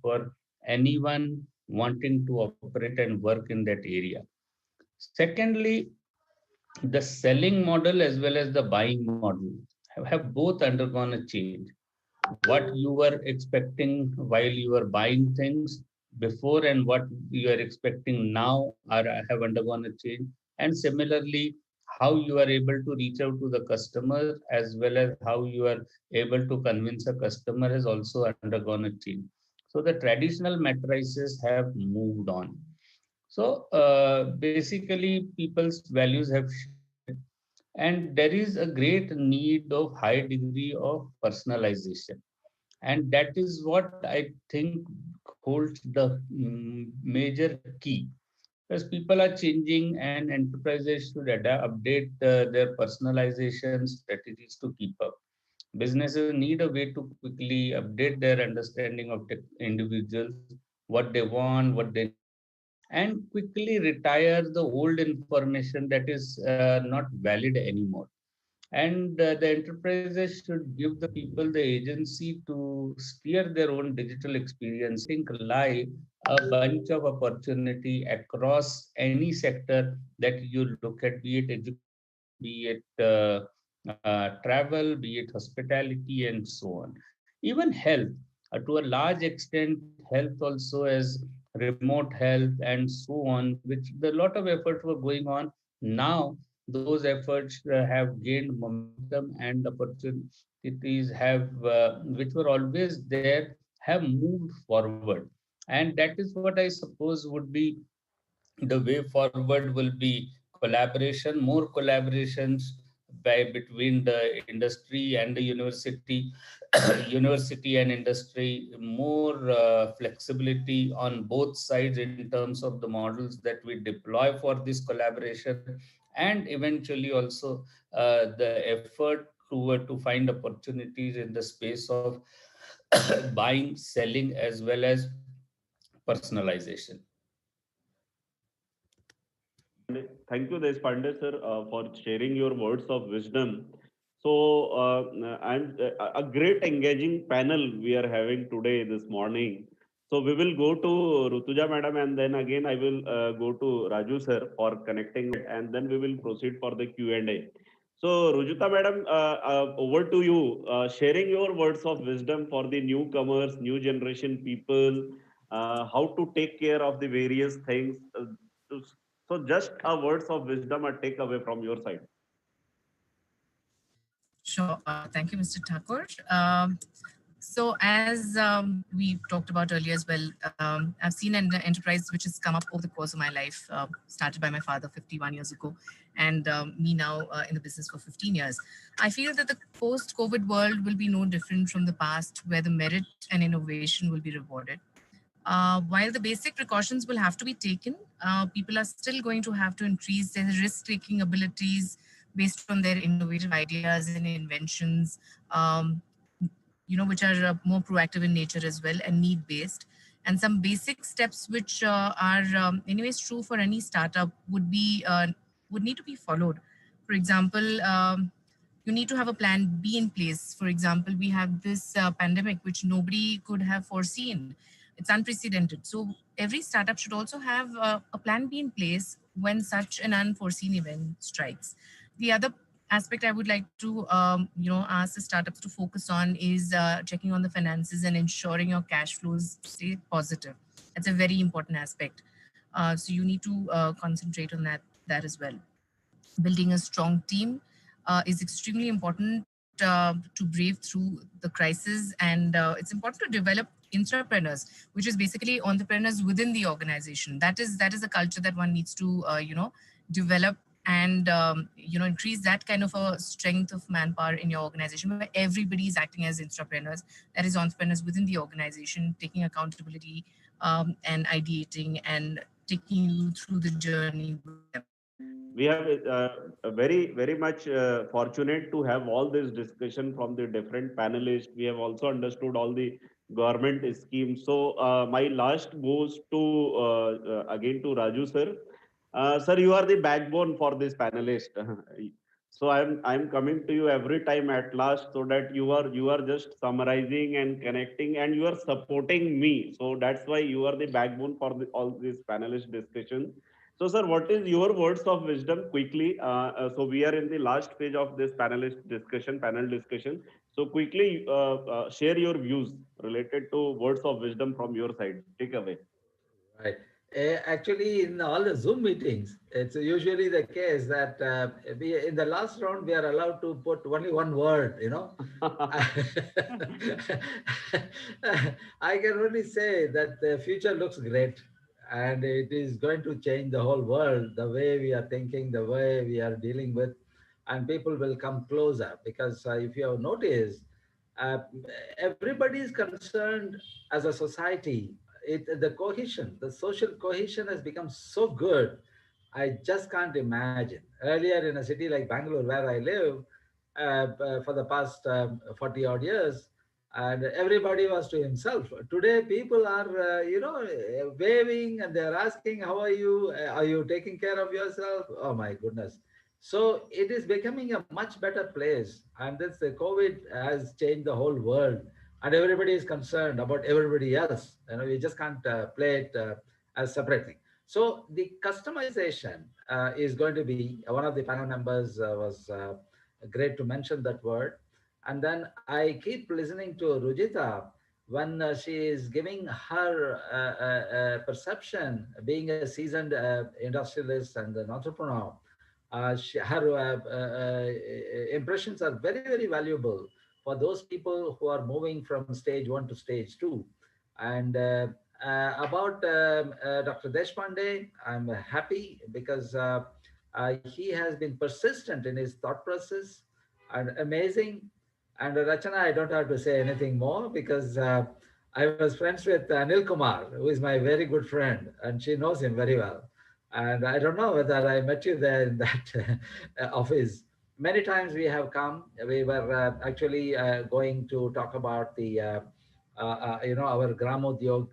for anyone wanting to operate and work in that area. Secondly, the selling model as well as the buying model have both undergone a change. What you were expecting while you were buying things before and what you are expecting now are have undergone a change. And similarly, how you are able to reach out to the customer as well as how you are able to convince a customer has also undergone a change. So the traditional matrices have moved on. So basically, people's values have shifted, and there is a great need of high degree of personalization, and that is what I think holds the major key, because people are changing and enterprises should update their personalization strategies to keep up. Businesses need a way to quickly update their understanding of individuals, what they want, what they need, and quickly retire the old information that is not valid anymore. And the enterprises should give the people the agency to steer their own digital experience. I think lie a bunch of opportunity across any sector that you look at, be it education, be it travel, be it hospitality, and so on. Even health, to a large extent, health also as remote health and so on, which a lot of efforts were going on. Now those efforts have gained momentum, and opportunities have, which were always there, have moved forward. And that is what I suppose would be the way forward will be collaboration, more collaborations by between the industry and the university, university and industry, more flexibility on both sides in terms of the models that we deploy for this collaboration, and eventually also the effort to find opportunities in the space of buying, selling, as well as personalization. Thank you, Deshpande sir, for sharing your words of wisdom. So, and a great engaging panel we are having today this morning. So we will go to Rutuja madam, and then again I will go to Raju sir for connecting, and then we will proceed for the Q&A. So Rujuta madam, over to you, sharing your words of wisdom for the newcomers, new generation people, how to take care of the various things. So just a words of wisdom or takeaway from your side. Sure. Thank you, Mr. Thakur. So as we talked about earlier as well, I've seen an enterprise which has come up over the course of my life, started by my father 51 years ago, and me now in the business for 15 years. I feel that the post-COVID world will be no different from the past, where the merit and innovation will be rewarded. While the basic precautions will have to be taken, people are still going to have to increase their risk-taking abilities based on their innovative ideas and inventions, which are more proactive in nature as well and need-based. And some basic steps which are anyways true for any startup would need to be followed. For example, you need to have a plan B in place. For example, we have this pandemic which nobody could have foreseen. It's unprecedented. So every startup should also have a plan B in place when such an unforeseen event strikes. The other aspect I would like to, ask the startups to focus on is checking on the finances and ensuring your cash flows stay positive. That's a very important aspect. So you need to concentrate on that as well. Building a strong team is extremely important to brave through the crisis, and it's important to develop intrapreneurs, which is basically entrepreneurs within the organization. That is a culture that one needs to develop and increase that kind of a strength of manpower in your organization, where everybody is acting as intrapreneurs, that is entrepreneurs within the organization, taking accountability and ideating and taking you through the journey with them. We have very much fortunate to have all this discussion from the different panelists. We have also understood all the government schemes. So my last goes to again to Raju sir. Sir, you are the backbone for this panelist. So I'm coming to you every time at last, so that you are just summarizing and connecting, and you are supporting me. So that's why you are the backbone for all this panelist discussion. So, sir, what is your words of wisdom quickly? So we are in the last page of this panel discussion. So quickly share your views related to words of wisdom from your side. Take away. Right. Actually, in all the Zoom meetings, it's usually the case that in the last round, we are allowed to put only one word, I can only say that the future looks great, and it is going to change the whole world, the way we are thinking, the way we are dealing with, and people will come closer because if you have noticed, uh, everybody is concerned as a society. The cohesion, the social cohesion has become so good. I just can't imagine. Earlier in a city like Bangalore, where I live, for the past 40 odd years, and everybody was to himself. Today, people are, waving and they're asking, "How are you? Are you taking care of yourself?" Oh my goodness! So it is becoming a much better place, and this the COVID has changed the whole world, and everybody is concerned about everybody else. We just can't play it as separate thing. So the customization is going to be one of the panel members was great to mention that word. And then I keep listening to Rujita when she is giving her perception, being a seasoned industrialist and an entrepreneur. Her impressions are very, very valuable for those people who are moving from stage one to stage two. And about Dr. Deshpande, I'm happy because he has been persistent in his thought process and amazing. And Rachana, I don't have to say anything more because I was friends with Anil Kumar, who is my very good friend, and she knows him very well. And I don't know whether I met you there in that office. Many times we have come. We were actually going to talk about the, our Gramodyog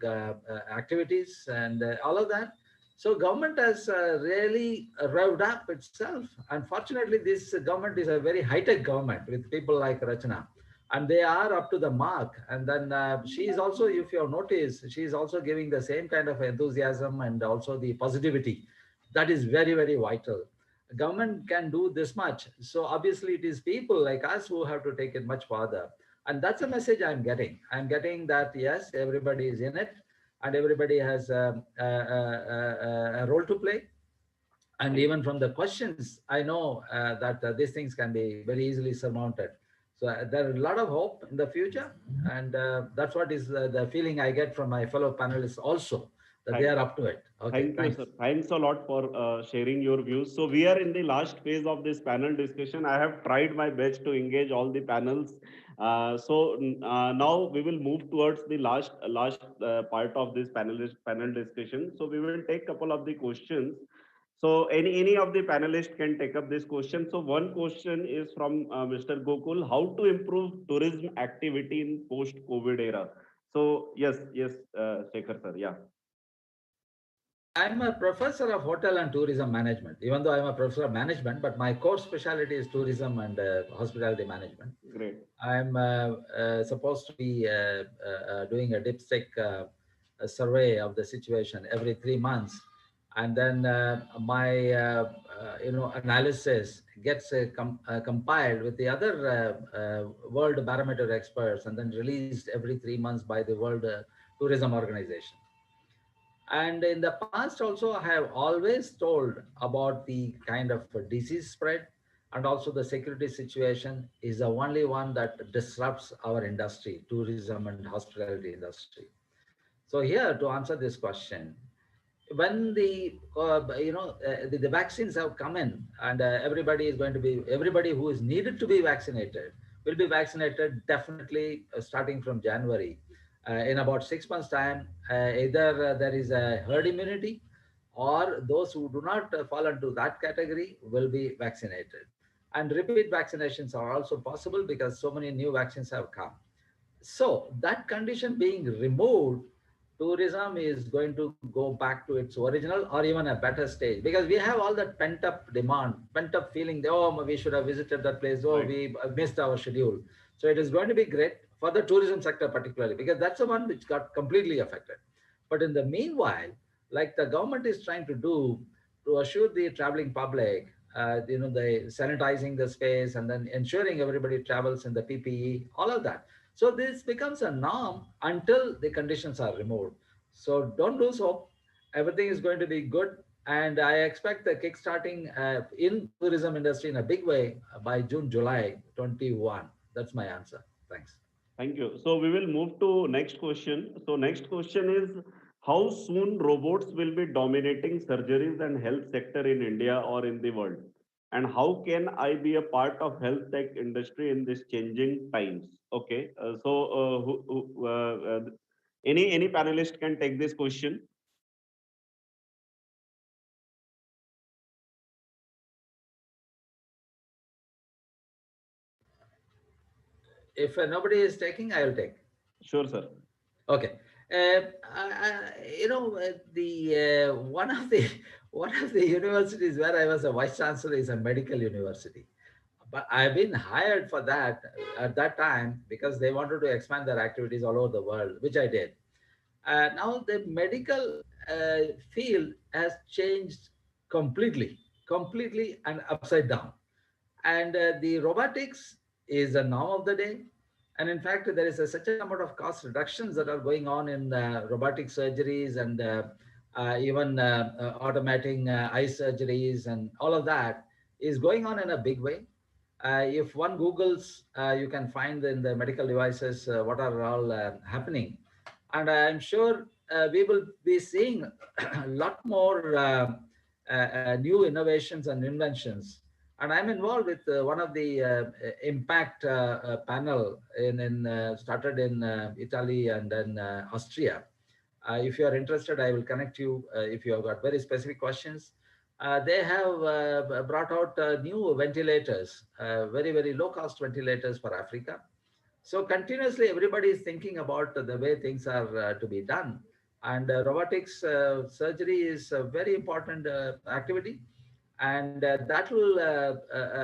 activities and all of that. So government has really revved up itself. Unfortunately, this government is a very high-tech government with people like Rachana, and they are up to the mark. And then she is also, if you have noticed, she is also giving the same kind of enthusiasm and also the positivity. That is very, very vital. Government can do this much. So obviously it is people like us who have to take it much farther. And that's a message I'm getting. I'm getting that, yes, everybody is in it and everybody has a role to play. And even from the questions, I know that these things can be very easily surmounted. So there are a lot of hope in the future. And that's what is the feeling I get from my fellow panelists also, that they are up to it. Okay, Thank you, sir. Thanks a lot for sharing your views. So we are in the last phase of this panel discussion. I have tried my best to engage all the panels. Now we will move towards the last part of this panel discussion. So we will take couple of the questions. So any of the panelists can take up this question. So one question is from Mr. Gokul: how to improve tourism activity in post-COVID era? So yes, Shekhar sir, yeah. I'm a professor of hotel and tourism management, even though I'm a professor of management, but my core specialty is tourism and hospitality management. Great. I'm supposed to be doing a dipstick a survey of the situation every 3 months. And then my analysis gets compiled with the other world barometer experts and then released every 3 months by the World Tourism Organization. And in the past also, I have always told about the kind of disease spread, and also the security situation is the only one that disrupts our industry, tourism and hospitality industry. So here to answer this question, when the vaccines have come in and everybody who is needed to be vaccinated will be vaccinated definitely starting from January. In about 6 months time, either there is a herd immunity or those who do not fall into that category will be vaccinated. And repeat vaccinations are also possible because so many new vaccines have come. So that condition being removed, tourism is going to go back to its original or even a better stage, because we have all that pent up demand, pent up feeling that, oh, we should have visited that place, oh, Right. we missed our schedule. So it is going to be great for the tourism sector particularly, because that's the one which got completely affected. But in the meanwhile, like the government is trying to do to assure the traveling public, the sanitizing the space and then ensuring everybody travels in the PPE, all of that. So this becomes a norm until the conditions are removed. So don't lose hope. Everything is going to be good. And I expect the kickstarting in tourism industry in a big way by June, July 21. That's my answer. Thanks. Thank you. So we will move to next question. So next question is, how soon robots will be dominating surgeries and health sector in India or in the world? And how can I be a part of health tech industry in this changing times? Okay. Any panelist can take this question. If nobody is taking, I will take. Sure, sir. Okay. The one of the one of the universities where I was a vice chancellor is a medical university, but I've been hired for that at that time because they wanted to expand their activities all over the world, which I did. Now the medical field has changed completely, completely and upside down. And the robotics is the norm of the day. And in fact, there is such an amount of cost reductions that are going on in robotic surgeries and even automating eye surgeries and all of that is going on in a big way. If one Googles, you can find in the medical devices what are all happening. And I'm sure we will be seeing a lot more new innovations and inventions. And I'm involved with one of the impact panel started in Italy and then Austria. If you are interested, I will connect you if you have got very specific questions. They have brought out new ventilators, very, very low cost ventilators for Africa. So continuously, everybody is thinking about the way things are to be done. And robotics surgery is a very important activity. And that will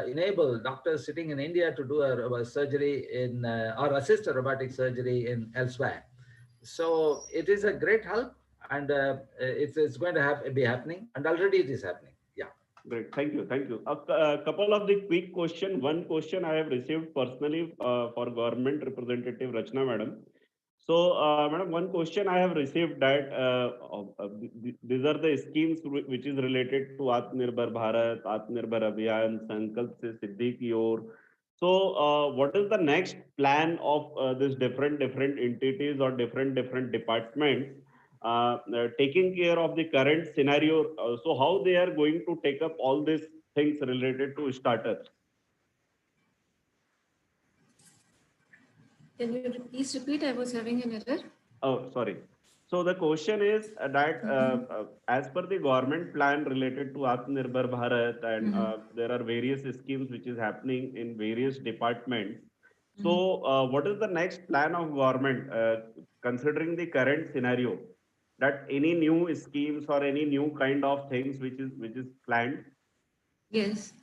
enable doctors sitting in India to do a surgery in or assist a robotic surgery in elsewhere. So it is a great help, and it's going to be happening, and already it is happening. Yeah. Great. Thank you. Thank you. A couple of the quick question. One question I have received personally for government representative Rachna madam. So, madam, one question I have received that these are the schemes which is related to Atmanirbhar Bharat, Atmanirbhar Abhiyan, Sankalp Se Siddhi Ki Or. So, what is the next plan of this different entities or different departments taking care of the current scenario? So, how they are going to take up all these things related to startups? Can you please repeat? I was having an error. Oh, sorry. So the question is that as per the government plan related to Atmanirbhar Bharat, and there are various schemes which is happening in various departments. So what is the next plan of government considering the current scenario? That any new schemes or any new kind of things which is planned? Yes.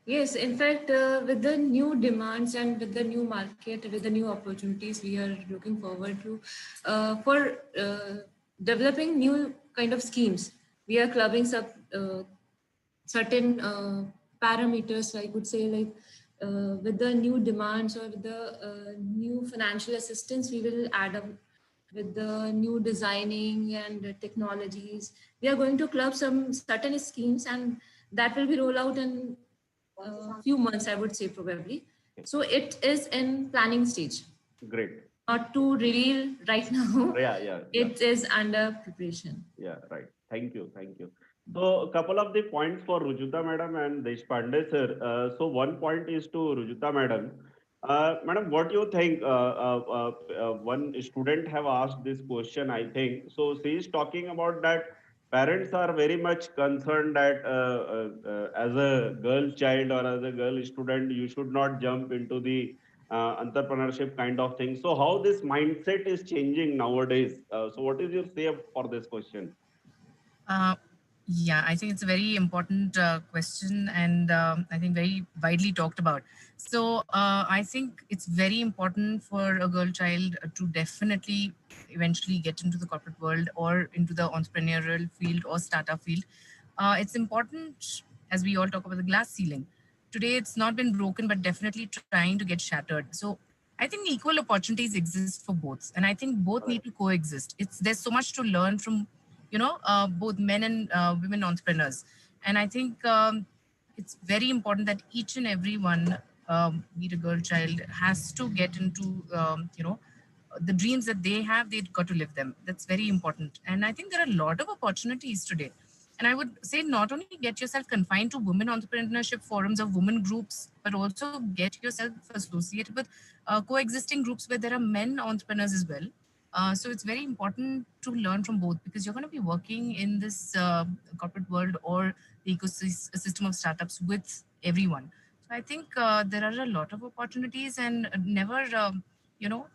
Yes, in fact, with the new demands and with the new market, with the new opportunities, we are looking forward to for developing new kind of schemes. We are clubbing certain parameters, I could say, like with the new demands or with the new financial assistance, we will add up with the new designing and technologies. We are going to club some certain schemes, and that will be rolled out in few months, I would say, probably. So it is in planning stage. Great. Not to reveal right now. Yeah. It is under preparation. Yeah, right. Thank you. So a couple of the points for Rujuta madam and Deshpande sir. So one point is to Rujuta madam. Madam, what do you think? One student have asked this question, I think. So she is talking about that parents are very much concerned that as a girl child or as a girl student, you should not jump into the entrepreneurship kind of thing. So how this mindset is changing nowadays? So what is your say for this question? Uh, yeah, I think it's a very important question, and I think very widely talked about. So I think it's very important for a girl child to definitely eventually get into the corporate world or into the entrepreneurial field or startup field. It's important, as we all talk about the glass ceiling. Today, it's not been broken, but definitely trying to get shattered. So I think equal opportunities exist for both, and I think both need to coexist. There's so much to learn from both men and women entrepreneurs. And I think it's very important that each and every one, be it a girl child, has to get into, the dreams that they have, they've got to live them. That's very important. And I think there are a lot of opportunities today. And I would say not only get yourself confined to women entrepreneurship forums or women groups, but also get yourself associated with coexisting groups where there are men entrepreneurs as well. So it's very important to learn from both, because you're going to be working in this corporate world or the ecosystem of startups with everyone. So I think there are a lot of opportunities, and you know,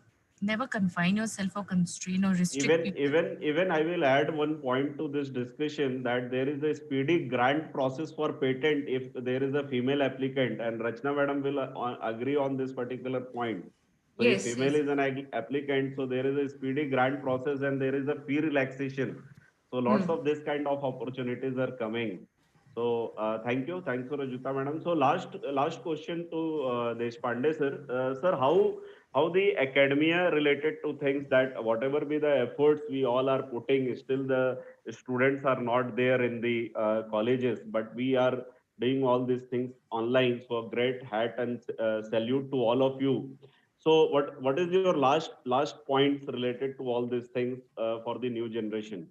never confine yourself or constrain or restrict people. Even I will add one point to this discussion, that there is a speedy grant process for patent if there is a female applicant, and Rachna madam will agree on this particular point. So if Yes, female yes. is an applicant, so there is a speedy grant process and there is a fee relaxation. So lots Hmm. of this kind of opportunities are coming. So thank you, thanks for Rajita madam. So last question to Deshpande sir. Sir, how the academia related to things, that whatever be the efforts we all are putting, still the students are not there in the colleges, but we are doing all these things online. So great hat and salute to all of you. So what is your last points related to all these things for the new generation?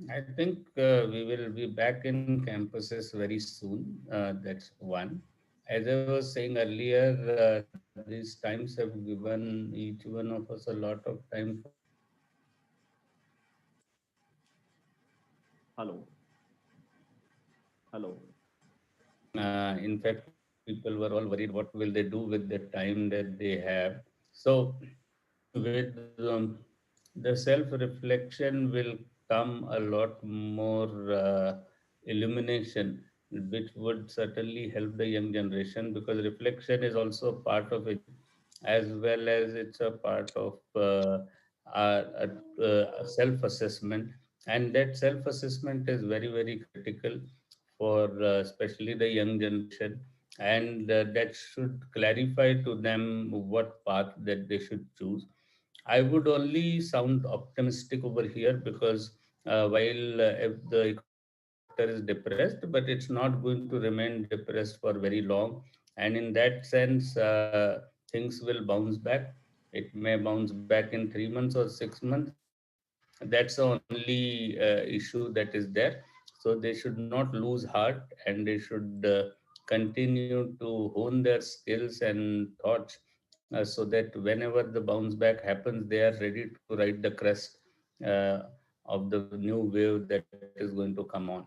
I think we will be back in campuses very soon. That's one. As I was saying earlier, these times have given each one of us a lot of time for reflection. Hello, hello. In fact, people were all worried what will they do with the time that they have. So, with the self-reflection will come a lot more illumination, which would certainly help the young generation, because reflection is also part of it, as well as it's a part of self-assessment. And that self-assessment is very, very critical for especially the young generation, and that should clarify to them what path that they should choose. I would only sound optimistic over here, because while if the economic sector is depressed, but it's not going to remain depressed for very long. And in that sense, things will bounce back. It may bounce back in 3 months or 6 months. That's the only issue that is there. So they should not lose heart, and they should continue to hone their skills and thoughts, so that whenever the bounce back happens, they are ready to ride the crest uh, of the new wave that is going to come on.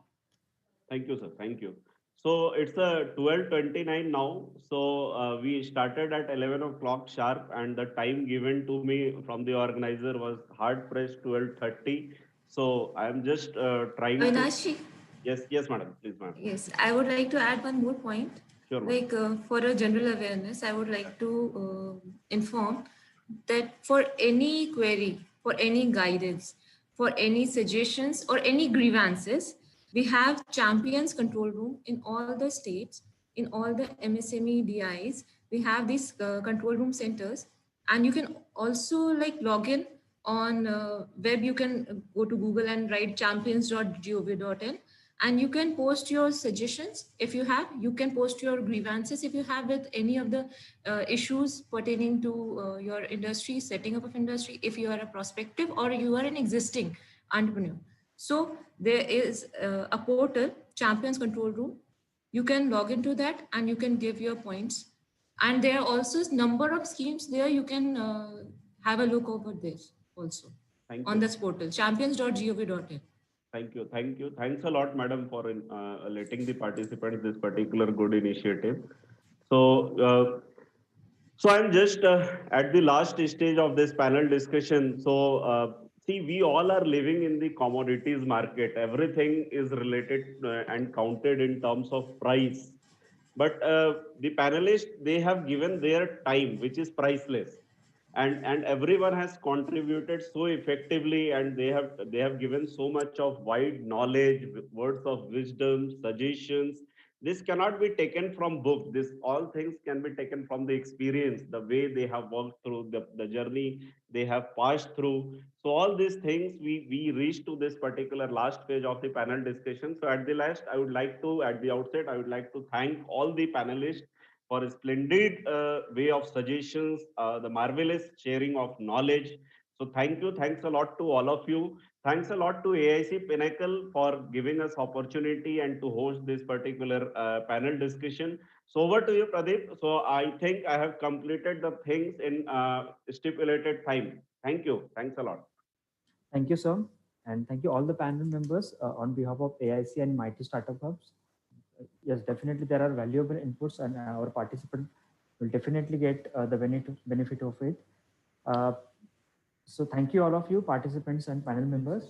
Thank you, sir. Thank you. So it's 12:29 now. So we started at 11 o'clock sharp, and the time given to me from the organizer was hard pressed 12:30. So I am just trying to. Avinashi, Yes, yes, madam. Please, madam. yes, I would like to add one more point. Sure, madam. Like for a general awareness, I would like to inform that for any query, for any guidance, for any suggestions or any grievances, we have champions control room in all the states, in all the MSME DIs. We have these control room centers, and you can also like log in on web. You can go to Google and write champions.gov.in, and you can post your suggestions if you have. You can post your grievances if you have with any of the issues pertaining to your industry, setting up of industry, if you are a prospective or you are an existing entrepreneur. So there is a portal, champions control room. You can log into that and you can give your points, and there are also number of schemes there. You can have a look over this also. on this portal, champions.gov.in. Thank you. Thank you. Thanks a lot, madam, for letting the participants this particular good initiative. So, so I'm just at the last stage of this panel discussion. So, see, we all are living in the commodities market. Everything is related and counted in terms of price. But the panelists, they have given their time, which is priceless. And everyone has contributed so effectively, and they have given so much of wide knowledge, words of wisdom, suggestions. This cannot be taken from book. This all things can be taken from the experience, the way they have walked through the journey they have passed through. So all these things, we reach to this particular last page of the panel discussion. So at the last, at the outset, I would like to thank all the panelists for a splendid way of suggestions, the marvelous sharing of knowledge. So thank you. Thanks a lot to all of you. Thanks a lot to AIC-Pinnacle for giving us opportunity and to host this particular panel discussion. So over to you, Pradeep. So I think I have completed the things in stipulated time. Thank you. Thanks a lot. Thank you, sir. And thank you all the panel members on behalf of AIC and Mighty Startup Hubs. Yes, definitely there are valuable inputs, and our participant will definitely get the benefit of it. So thank you all of you participants and panel members.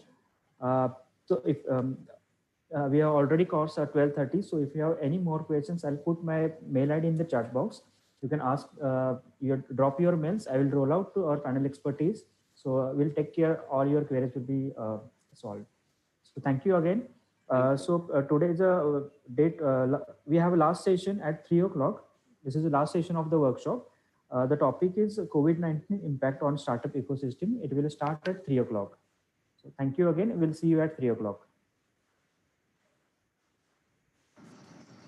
So if we have already crossed 12:30, so if you have any more questions, I'll put my mail ID in the chat box. You can ask, drop your mails. I will roll out to our panel expertise. So we'll take care, all your queries will be solved. So thank you again. Today is a date, we have a last session at 3 o'clock. This is the last session of the workshop. The topic is COVID-19 impact on startup ecosystem. It will start at 3 o'clock. So thank you again. We'll see you at 3 o'clock.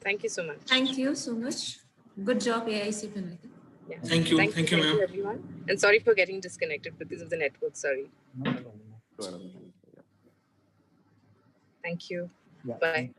Thank you so much. Thank you so much. Good job, AIC-Pinnacle. Yeah. Thank you. Thank you, ma'am. Everyone. And sorry for getting disconnected because of the network. Sorry. No problem. Thank you. Yeah. Bye.